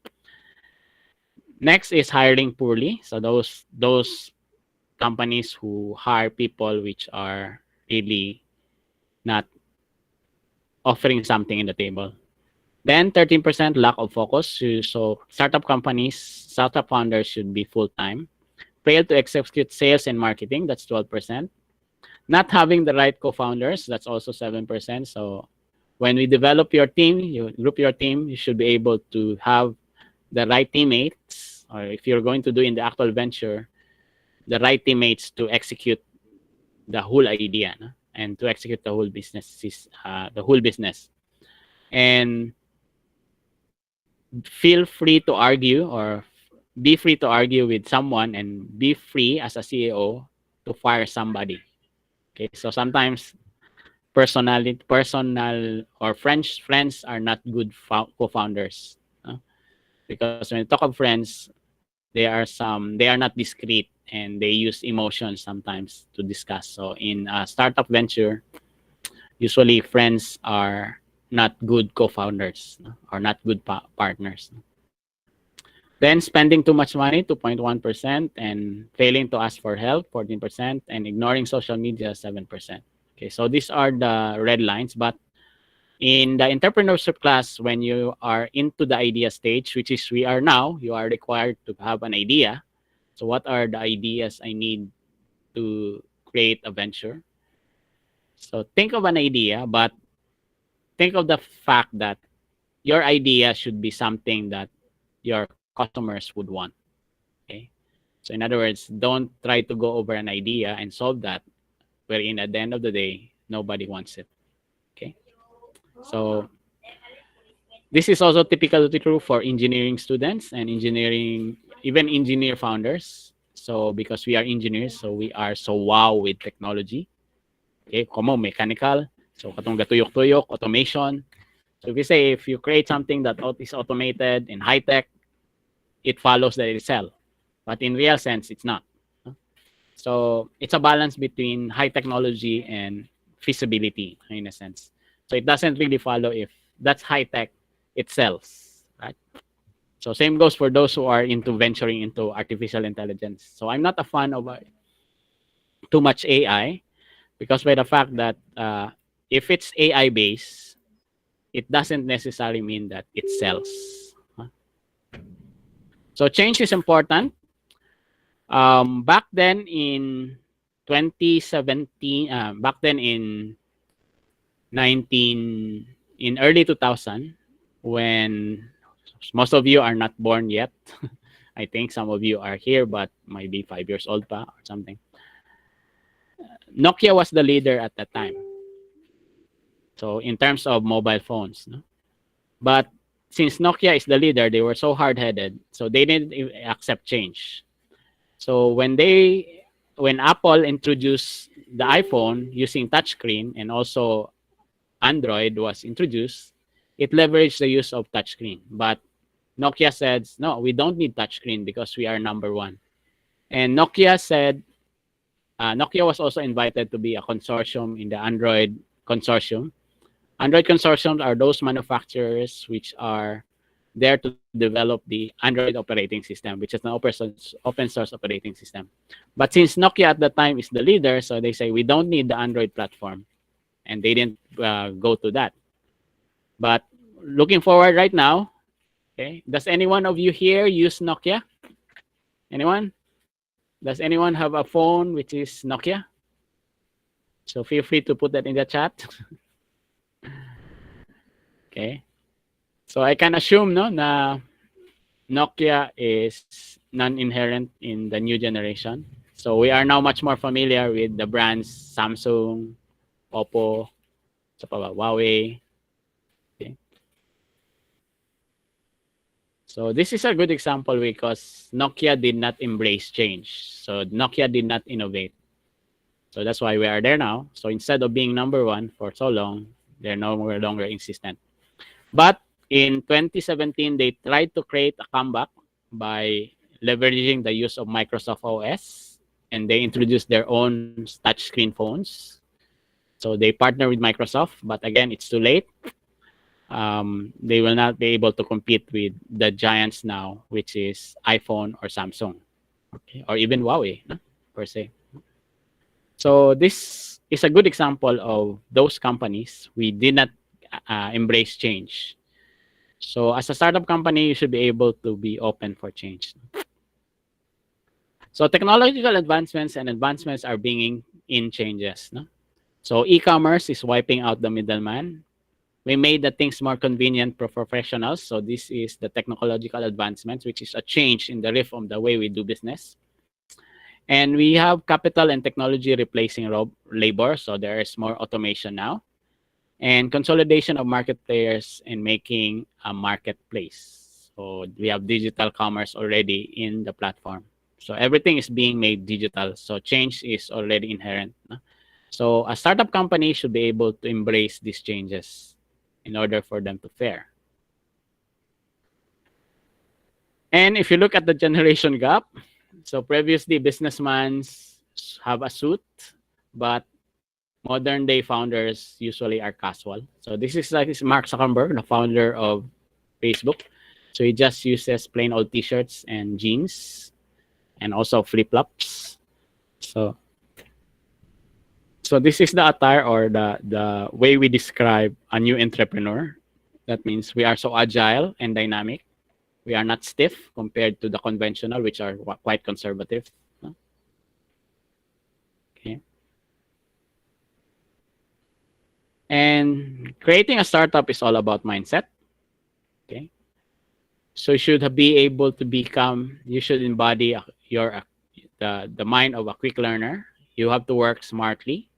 Next is hiring poorly. So those companies who hire people which are really not offering something in the table. Then 13% lack of focus. So startup companies, startup founders should be full-time. Fail to execute sales and marketing, that's 12%. Not having the right co-founders, that's also 7%. So when we develop your team, you group your team, you should be able to have the right teammates, or if you're going to do in the actual venture, the right teammates to execute the whole idea. No? and to execute the whole business. And feel free to argue, or be free to argue with someone, and be free as a CEO to fire somebody. Okay, so sometimes personal or friends are not good co-founders. Because when you talk of friends, they are not discreet, and they use emotions sometimes to discuss. So in a startup venture, usually friends are not good co-founders, or not good partners. Then spending too much money, 2.1%, and failing to ask for help, 14%, and ignoring social media, 7%. Okay, so these are the red lines. But in the entrepreneurship class, when you are into the idea stage, which is we are now, you are required to have an idea. So what are the ideas I need to create a venture? So think of an idea, but think of the fact that your idea should be something that your customers would want. Okay. So in other words, don't try to go over an idea and solve that, wherein at the end of the day, nobody wants it. Okay. So this is also typically true for engineering students and even engineer founders. So because we are engineers, so we are so wow with technology. Okay, como mechanical. So katong gatuyok-tuyok, automation. So if you create something that is automated and high tech, it follows that it's sell. But in real sense, it's not. So it's a balance between high technology and feasibility in a sense. So it doesn't really follow if that's high tech, it sells, right? So same goes for those who are into venturing into artificial intelligence. So I'm not a fan of too much AI, because by the fact that if it's AI based, it doesn't necessarily mean that it sells. So change is important. Back then in 2017, back then in early 2000, when most of you are not born yet. I think some of you are here, but might be 5 years old pa or something. Nokia was the leader at that time. So in terms of mobile phones, no? But since Nokia is the leader, they were so hard-headed, so they didn't accept change. So when Apple introduced the iPhone using touchscreen, and also Android was introduced, it leveraged the use of touchscreen. But Nokia said, no, we don't need touchscreen because we are number one. And Nokia was also invited to be a consortium in the Android consortium. Android consortiums are those manufacturers which are there to develop the Android operating system, which is an open source operating system. But since Nokia at the time is the leader, so they say we don't need the Android platform, and they didn't go to that. But looking forward right now, okay, does anyone of you here use Nokia? Anyone? Does anyone have a phone which is Nokia? So feel free to put that in the chat. Okay. So I can assume no na Nokia is non-inherent in the new generation. So we are now much more familiar with the brands Samsung, Oppo, Huawei. Okay. So this is a good example because Nokia did not embrace change. So Nokia did not innovate. So that's why we are there now. So instead of being number one for so long, they're no longer insistent. But in 2017, they tried to create a comeback by leveraging the use of Microsoft OS, and they introduced their own touchscreen phones. So they partner with Microsoft, but again, it's too late. They will not be able to compete with the giants now, which is iPhone or Samsung, okay, or even Huawei, no? Per se. So this is a good example of those companies we did not embrace change. So as a startup company, you should be able to be open for change. So technological advancements are bringing in changes. No? So e-commerce is wiping out the middleman. We made the things more convenient for professionals. So this is the technological advancements, which is a change in the riff of the way we do business. And we have capital and technology replacing labor, so there is more automation now, and consolidation of market players and making a marketplace. So we have digital commerce already in the platform. So everything is being made digital. So change is already inherent. No? So a startup company should be able to embrace these changes in order for them to fare. And if you look at the generation gap, so previously businessmen have a suit, but modern day founders usually are casual. So this is like Mark Zuckerberg, the founder of Facebook. So he just uses plain old t-shirts and jeans and also flip-flops. So this is the attire or the way we describe a new entrepreneur. That means we are so agile and dynamic. We are not stiff compared to the conventional, which are quite conservative. Okay. And creating a startup is all about mindset. Okay. So you should be able to become, you should embody the mind of a quick learner. You have to work smartly.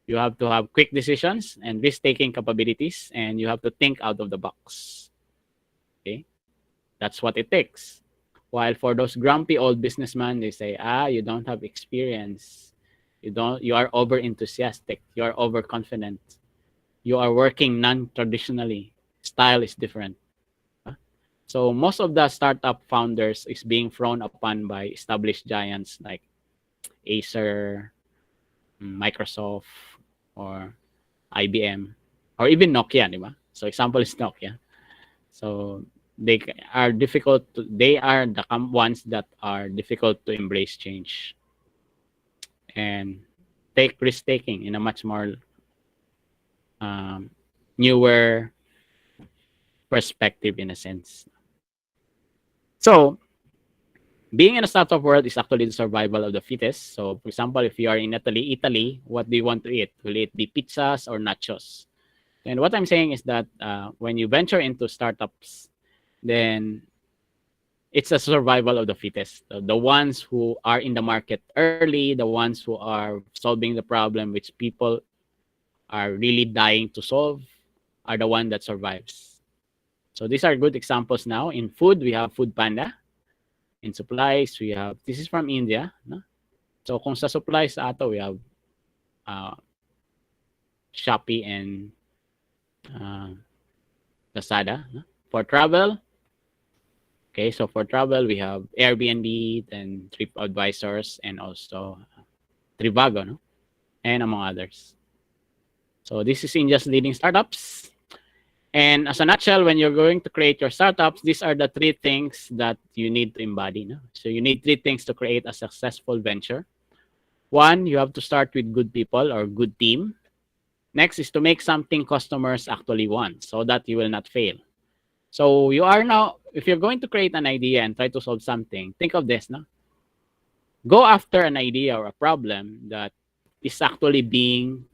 You have to have quick decisions and risk-taking capabilities, and you have to think out of the box. Okay. That's what it takes. While for those grumpy old businessmen, they say, you don't have experience. You are over enthusiastic. You are overconfident. You are working non-traditionally. Style is different. So most of the startup founders is being frowned upon by established giants like Acer, Microsoft, or IBM, or even Nokia, di ba? So example is Nokia. So they are difficult. They are the ones that are difficult to embrace change and take risk taking in a much more newer perspective in a sense. So being in a startup world is actually the survival of the fittest. So for example, if you are in Italy, what do you want to eat? Will it be pizzas or nachos? And what I'm saying is that when you venture into startups, then it's a survival of the fittest. The ones who are in the market early, the ones who are solving the problem which people are really dying to solve, are the one that survives. So these are good examples now. In food, we have Food Panda. In supplies, we have, this is from India. No? So kung sa supplies ato, we have Shopee and Lazada. No? For travel, okay, so for travel, we have Airbnb and TripAdvisors and also Trivago, no? And among others. So this is India's leading startups. And as a nutshell, when you're going to create your startups, these are the three things that you need to embody. No? So you need three things to create a successful venture. One, you have to start with good people or good team. Next is to make something customers actually want so that you will not fail. So you are now, if you're going to create an idea and try to solve something, think of this. No? Go after an idea or a problem that is actually being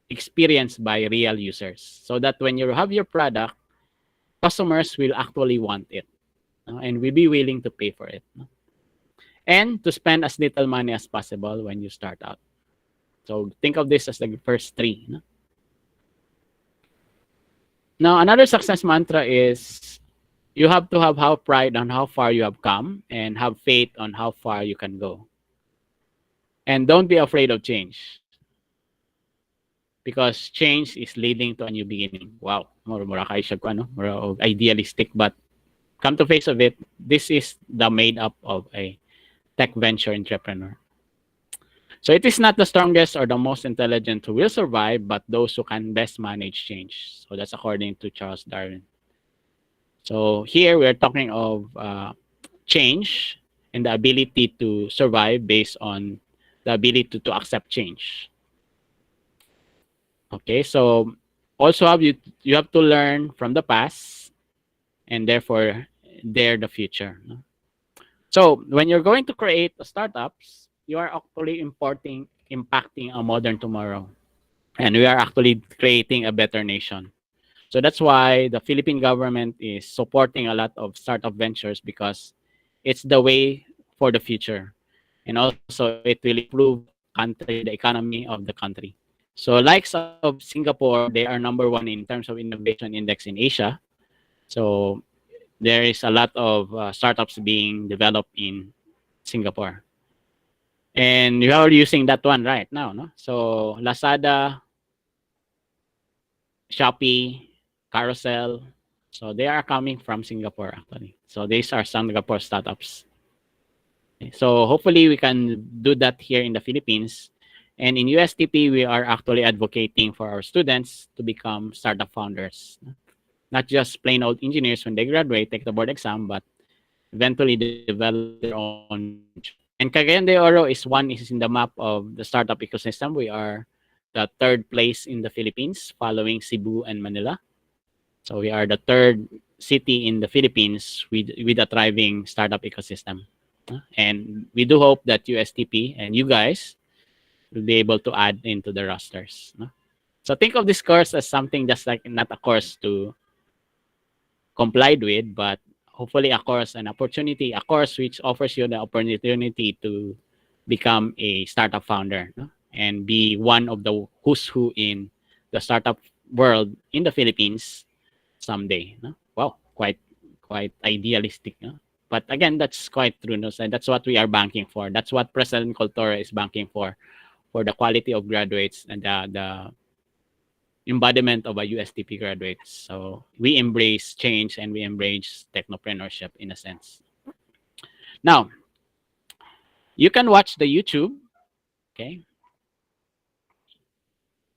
experienced by real users so that when you have your product, customers will actually want it and will be willing to pay for it. And to spend as little money as possible when you start out. So think of this as the first three. Now, another success mantra is you have to have pride on how far you have come and have faith on how far you can go. And don't be afraid of change. Because change is leading to a new beginning. Wow, mura kayo siya ano, mura idealistic, but come to face of it, this is the made up of a tech venture entrepreneur. So it is not the strongest or the most intelligent who will survive, but those who can best manage change. So that's according to Charles Darwin. So here we're talking of change and the ability to survive based on the ability to accept change. Okay, so also you have to learn from the past and therefore dare the future. No? So when you're going to create startups, you are actually impacting a modern tomorrow. And we are actually creating a better nation. So that's why the Philippine government is supporting a lot of startup ventures because it's the way for the future. And also, it will improve the economy of the country. So, likes of Singapore, they are number one in terms of innovation index in Asia. So, there is a lot of startups being developed in Singapore. And you are using that one right now, no? So, Lazada, Shopee, Carousel. So they are coming from Singapore actually. So these are Singapore startups. So hopefully we can do that here in the Philippines. And in USTP, we are actually advocating for our students to become startup founders. Not just plain old engineers when they graduate, take the board exam, but eventually develop their own venture. And Cagayan de Oro is in the map of the startup ecosystem. We are the third place in the Philippines, following Cebu and Manila. So we are the third city in the Philippines with a thriving startup ecosystem. And we do hope that USTP and you guys will be able to add into the rosters. So think of this course as something just like not a course to complied with, but hopefully a course, an opportunity, a course which offers you the opportunity to become a startup founder, and be one of the who's who in the startup world in the Philippines someday. Wow, quite idealistic. But again, that's quite true. No? So that's what we are banking for. That's what President Cultura is banking for the quality of graduates and the embodiment of a USTP graduates. So we embrace change and we embrace technopreneurship in a sense. Now, you can watch the YouTube. Okay.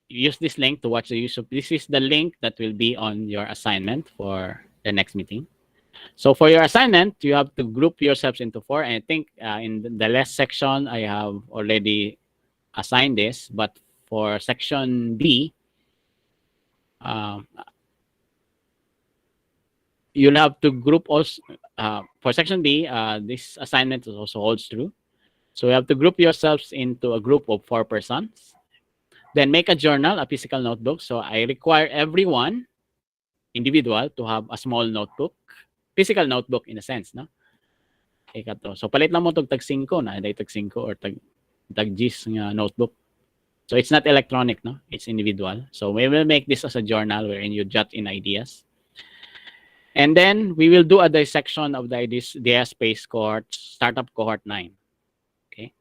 Use this link to watch the YouTube. This is the link that will be on your assignment for the next meeting. So for your assignment, you have to group yourselves into four. And I think in the last section, I have already assigned this. But for section B, you'll have to group also. For section B, this assignment also holds true. So you have to group yourselves into a group of 4 persons. Then make a journal, a physical notebook. So I require everyone, individual, to have a small notebook, physical notebook in a sense, no? Ikato. So palit lang mo tag 5 na, tag 5 or tag 10 nga notebook. So it's not electronic, no? It's individual. So we will make this as a journal wherein you jot in ideas. And then we will do a dissection of the idea space cohort, startup cohort 9. Okay.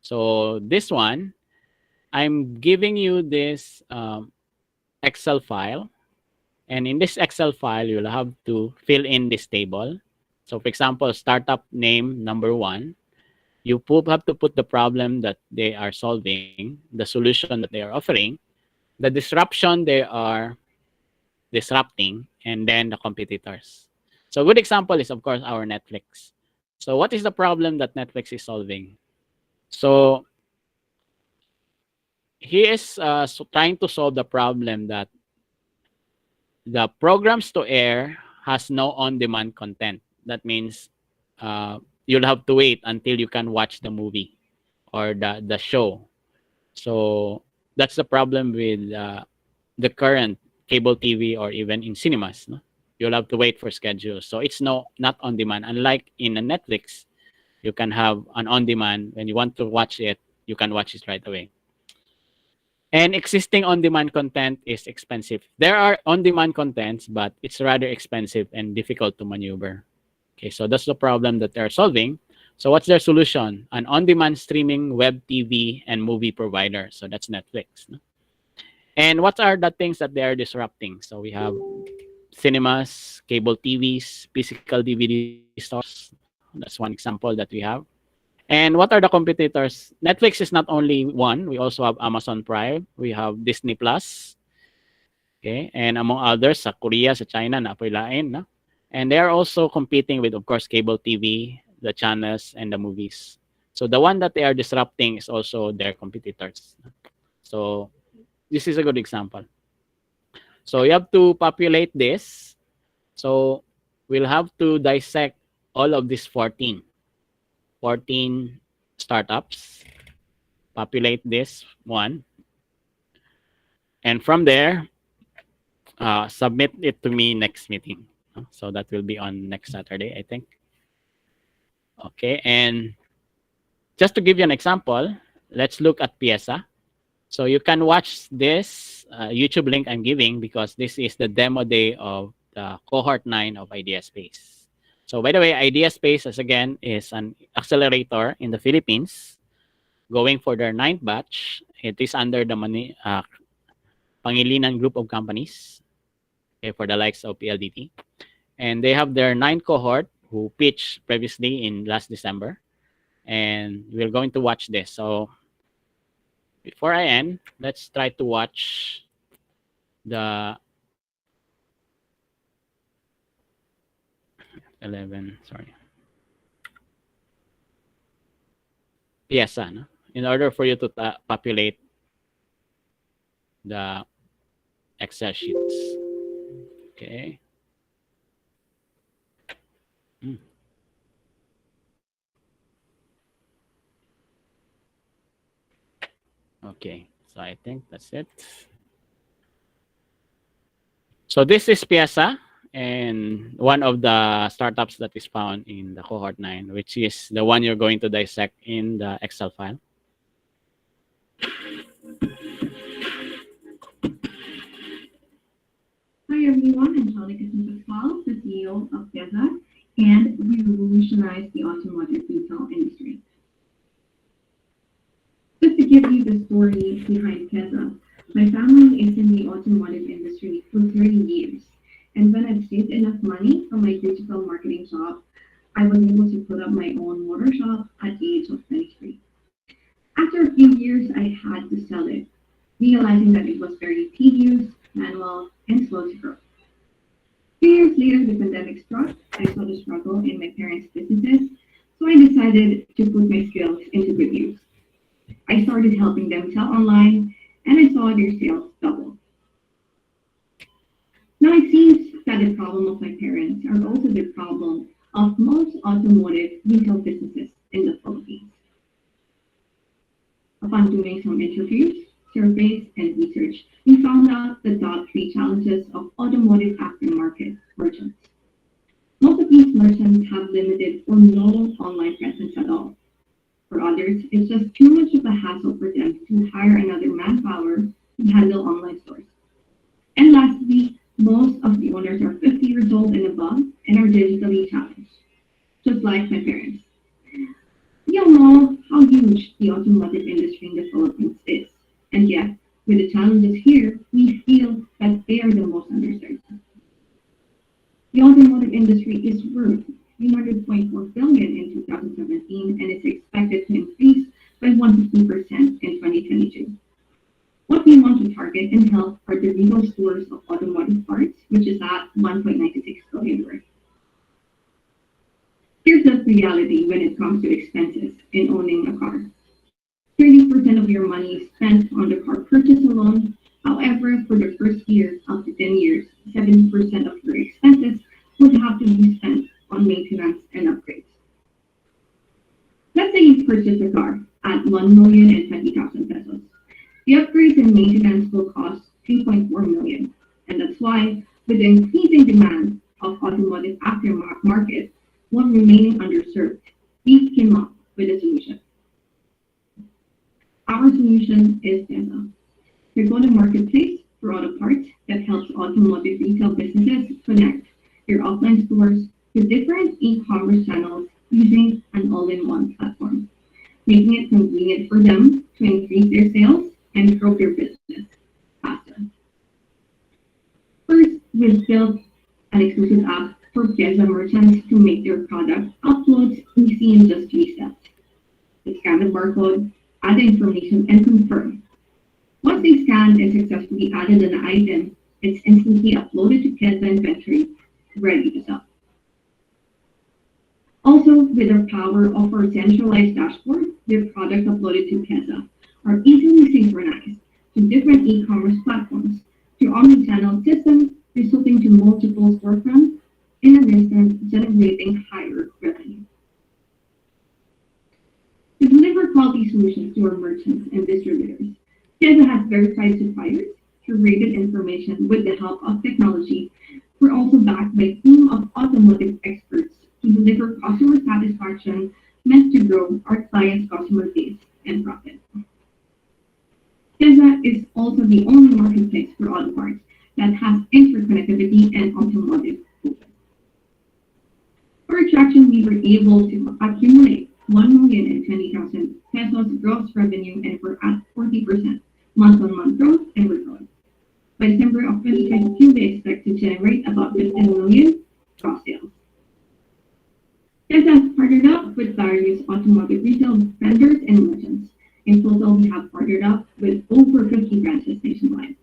So this one, I'm giving you this Excel file. And in this Excel file, you'll have to fill in this table. So for example, startup name number 1, you have to put the problem that they are solving, the solution that they are offering, the disruption they are disrupting, and then the competitors. So a good example is, of course, our Netflix. So what is the problem that Netflix is solving? So he is trying to solve the problem that the programs to air has no on-demand content. That means you'll have to wait until you can watch the movie or the show. So that's the problem with the current cable TV or even in cinemas. No? You'll have to wait for schedules. So it's not on demand. Unlike in a Netflix, you can have an on demand. When you want to watch it, you can watch it right away. And existing on-demand content is expensive. There are on-demand contents, but it's rather expensive and difficult to maneuver. Okay, so that's the problem that they're solving. So what's their solution? An on-demand streaming web TV and movie provider. So that's Netflix. No? And what are the things that they are disrupting? So we have cinemas, cable TVs, physical DVD stores. That's one example that we have. And what are the competitors? Netflix is not only one. We also have Amazon Prime. We have Disney Plus. Okay, and among others, sa Korea, sa China, na lain, no? And they are also competing with, of course, cable TV, the channels, and the movies. So the one that they are disrupting is also their competitors. So this is a good example. So you have to populate this. So we'll have to dissect all of these 14 startups, populate this one, and from there, submit it to me next meeting. So that will be on next Saturday, I think. Okay, and Just to give you an example, let's look at Piesa. So you can watch this YouTube link I'm giving because this is the demo day of the cohort 9 of Idea Space. So by the way, Idea Space as again is an accelerator in the Philippines going for their ninth batch. It is under the Pangilinan group of companies, okay, for the likes of PLDT. And they have their ninth cohort who pitched previously in last December. And we're going to watch this. So before I end, let's try to watch the 11, sorry, Piesa, no? In order for you to populate the Excel sheets. Okay. Mm. Okay, so I think that's it. So this is Piesa, and one of the startups that is found in the cohort 9, which is the one you're going to dissect in the Excel file. Hi everyone, I'm Angelica Pascual, the CEO of Pieza, and we revolutionize the automotive retail industry. Just to give you the story behind Pieza, my family is in the automotive industry for 30 years, and when I've saved enough money from my digital marketing job, I was able to put up my own motor shop at the age of 23. After a few years, I had to sell it, realizing that it was very tedious, manual, and slow to grow. 2 years later, the pandemic struck. I saw the struggle in my parents' businesses, so I decided to put my skills into good use. I started helping them sell online, and I saw their sales double. Now it seems that the problem of my parents are also the problem of most automotive retail businesses in the Philippines. Upon doing some interviews, surveys, and research, we found out the top three challenges of automotive aftermarket merchants. Most of these merchants have limited or no online presence at all. For others, it's just too much of a hassle for them to hire another manpower to handle online stores. And lastly, most of the owners are 50 years old and above and are digitally challenged, just like my parents. We all know how huge the automotive industry in the Philippines is, and yet, with the challenges here, we feel that they are the most underserved. The automotive industry is worth 300.4 billion in 2017 and is expected to increase by 150% in 2022. What we want to target and help are the retail stores of automotive parts, which is at 1.96 billion worth. Here's the reality when it comes to expenses in owning a car. 30% of your money is spent on the car purchase alone. However, for the first year, up to 10 years, 70% of your expenses would have to be spent on maintenance and upgrades. Let's say you purchase a car at 1,020,000 pesos. The upgrades and maintenance will cost 3.4 million. And that's why, with the increasing demand of automotive aftermarket, one remaining underserved, we came up with a solution. Our solution is Pieza. We're going to marketplace for auto parts that helps automotive retail businesses connect their offline stores to different e-commerce channels using an all-in-one platform, making it convenient for them to increase their sales and grow their business faster. First, we've built an exclusive app for Pieza merchants to make their product uploads easy in just 3 steps. They scan the barcode, add the information, and confirm. Once they scan and successfully added an item, it's instantly uploaded to Pieza inventory, ready to sell. Also, with the power of our centralized dashboard, their products uploaded to Pieza are easily synchronized to different e-commerce platforms through omni-channel system, resulting to multiple storefronts in an instant, generating higher revenue. To deliver quality solutions to our merchants and distributors, Pieza has verified suppliers, curated information with the help of technology. We're also backed by a team of automotive experts to deliver customer satisfaction meant to grow our clients' customer base and profit. Tesla is also the only marketplace for auto parts that has interconnectivity and automotive focus. For attraction, we were able to accumulate 1,020,000 pesos gross revenue and we're at 40% month-on-month growth and we're growing. By December of 2022, we expect to generate about 15 million cross sales. Tesla has partnered up with various automotive retail vendors and merchants. In total, we have partnered up with over 50 branches nationwide.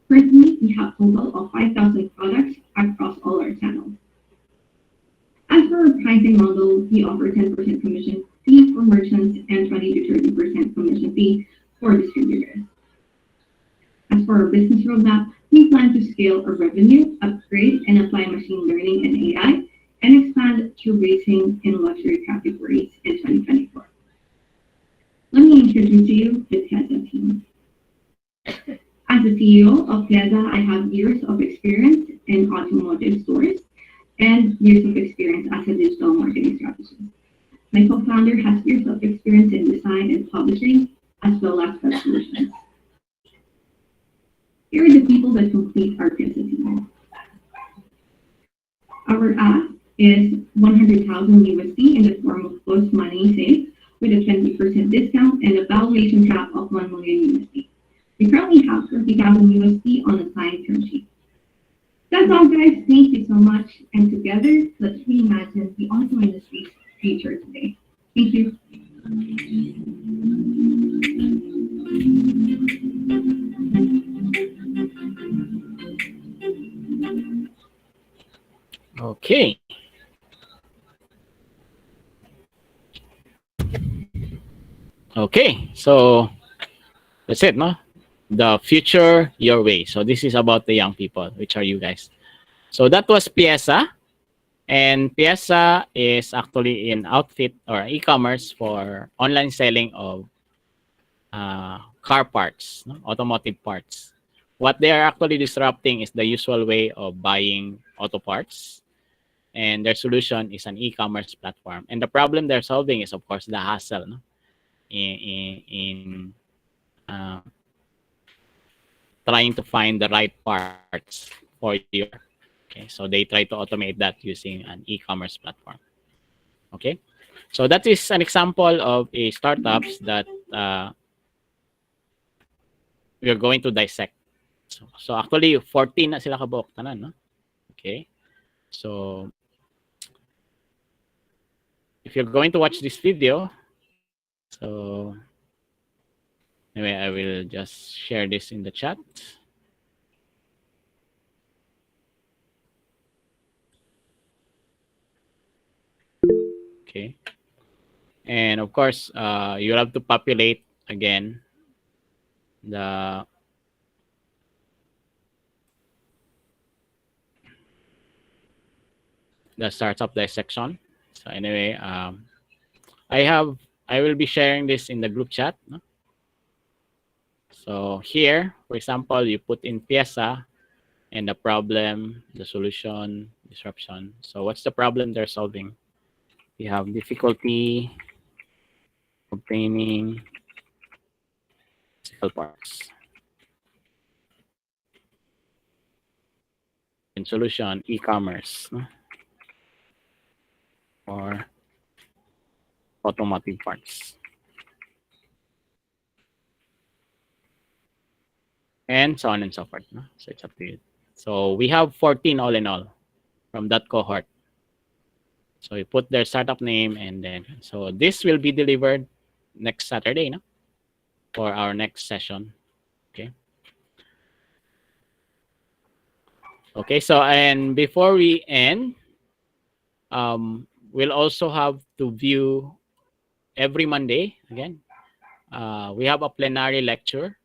Currently, we have a total of 5,000 products across all our channels. As for our pricing model, we offer 10% commission fee for merchants and 20 to 30% commission fee for distributors. As for our business roadmap, we plan to scale our revenue, upgrade and apply machine learning and AI, and expand to racing in luxury categories in 2024. Let me introduce you the Tesla team. As the CEO of Tesla, I have years of experience in automotive stores and years of experience as a digital marketing strategist. My co-founder has years of experience in design and publishing, as well as web solutions. Here are the people that complete our Tesla team. Our ask is 100,000 USD in the form of post money saved with a 20% discount and a valuation cap of 1 million USD. We currently have 30,000 USD on a signed term sheet. That's all, guys. Thank you so much. And together, let's reimagine the auto industry's future today. Thank you. Okay. Okay. So that's it, no? The future your way. So this is about the young people, which are you guys. So that was Pieza. And Pieza is actually in outfit or e-commerce for online selling of car parts, no? Automotive parts. What they are actually disrupting is the usual way of buying auto parts. And their solution is an e-commerce platform. And the problem they're solving is, of course, the hassle, no? In uh, trying to find the right parts for your car. Okay, so they try to automate that using an e-commerce platform. Okay, so that is an example of a startups that we are going to dissect. So actually, 14 na sila kabuok tanan, no? Okay, so if you're going to watch this video, so anyway, I will just share this in the chat. Okay. And of course, you have to populate again the startup dissection. So anyway, I will be sharing this in the group chat. No? So here, for example, you put in Pieza and the problem, the solution, disruption. So what's the problem they're solving? We have difficulty obtaining physical parts. And solution, e-commerce, no? Or automotive parts. And so on and so forth. No? So it's up to you. So we have 14 all in all from that cohort. So you put their startup name and then, so this will be delivered next Saturday, no? For our next session. Okay. Okay, so and before we end, we'll also have to view every Monday again. We have a plenary lecture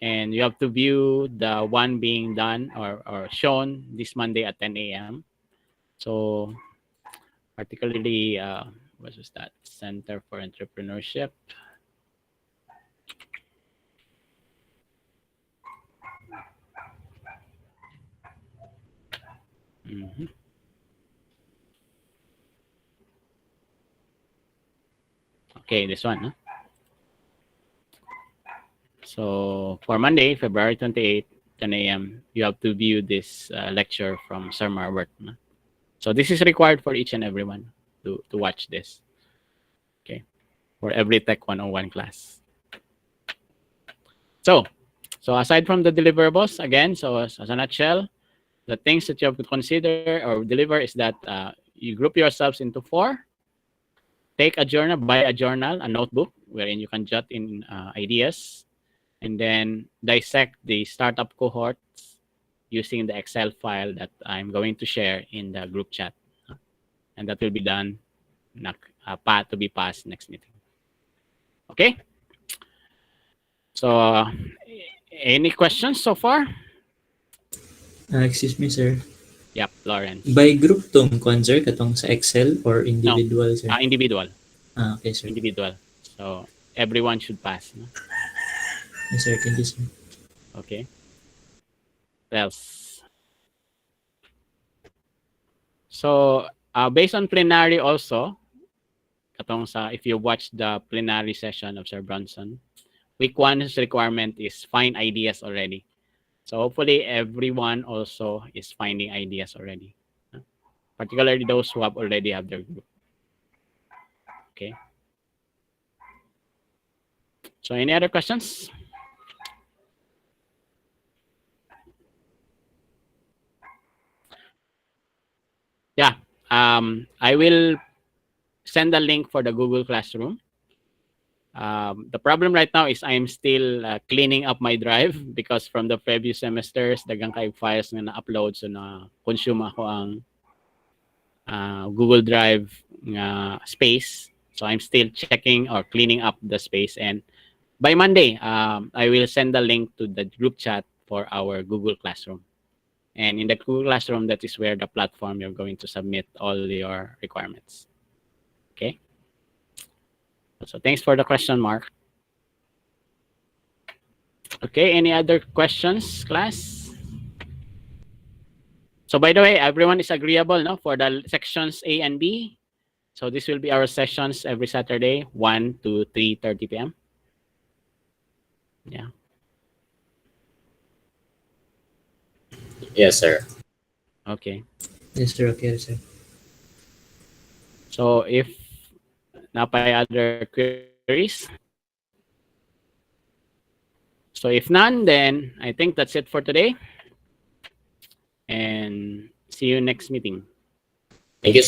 and you have to view the one being done or shown this Monday at 10 a.m. So particularly, what was that? Center for Entrepreneurship. Mm-hmm. Okay, this one. Huh? So for Monday, February 28th, 10 a.m., you have to view this lecture from Sir Marwert. No? So this is required for each and everyone to watch this. Okay, for every Tech 101 class. So aside from the deliverables, again, so as a nutshell, the things that you have to consider or deliver is that you group yourselves into 4. Take a journal, buy a journal, a notebook, wherein you can jot in ideas, and then dissect the startup cohorts using the Excel file that I'm going to share in the group chat. And that will be done to be passed next meeting. Okay? So, any questions so far? Excuse me, sir. Yep, Lawrence. By group tong kon, sir, katong sa Excel or No, individual, sir? individual. Okay, sir. Individual. So, everyone should pass. No? Yes, sir. Thank you, sir. Okay. What else? So, based on plenary also, katong sa, if you watch the plenary session of Sir Bronson, week 1's requirement is find ideas already. So hopefully everyone also is finding ideas already, particularly those who have already have their group. Okay. So any other questions? Yeah. I will send the link for the Google Classroom. The problem right now is I'm still cleaning up my drive because from the previous semesters, dagang kay files na na-upload, so na-consume ako ang Google Drive space. So I'm still checking or cleaning up the space. And by Monday, I will send the link to the group chat for our Google Classroom. And in the Google Classroom, that is where the platform you're going to submit all your requirements. Okay. So thanks for the question, Mark. Okay, any other questions, class? So by the way, everyone is agreeable, no, for the sections A and B. So this will be our sessions every Saturday, 1 to 3:30 p.m. Yeah. Yes, sir. Okay. Yes, sir. Okay, sir. So if napay other queries, so if none, then I think that's it for today. And see you next meeting. Thank you,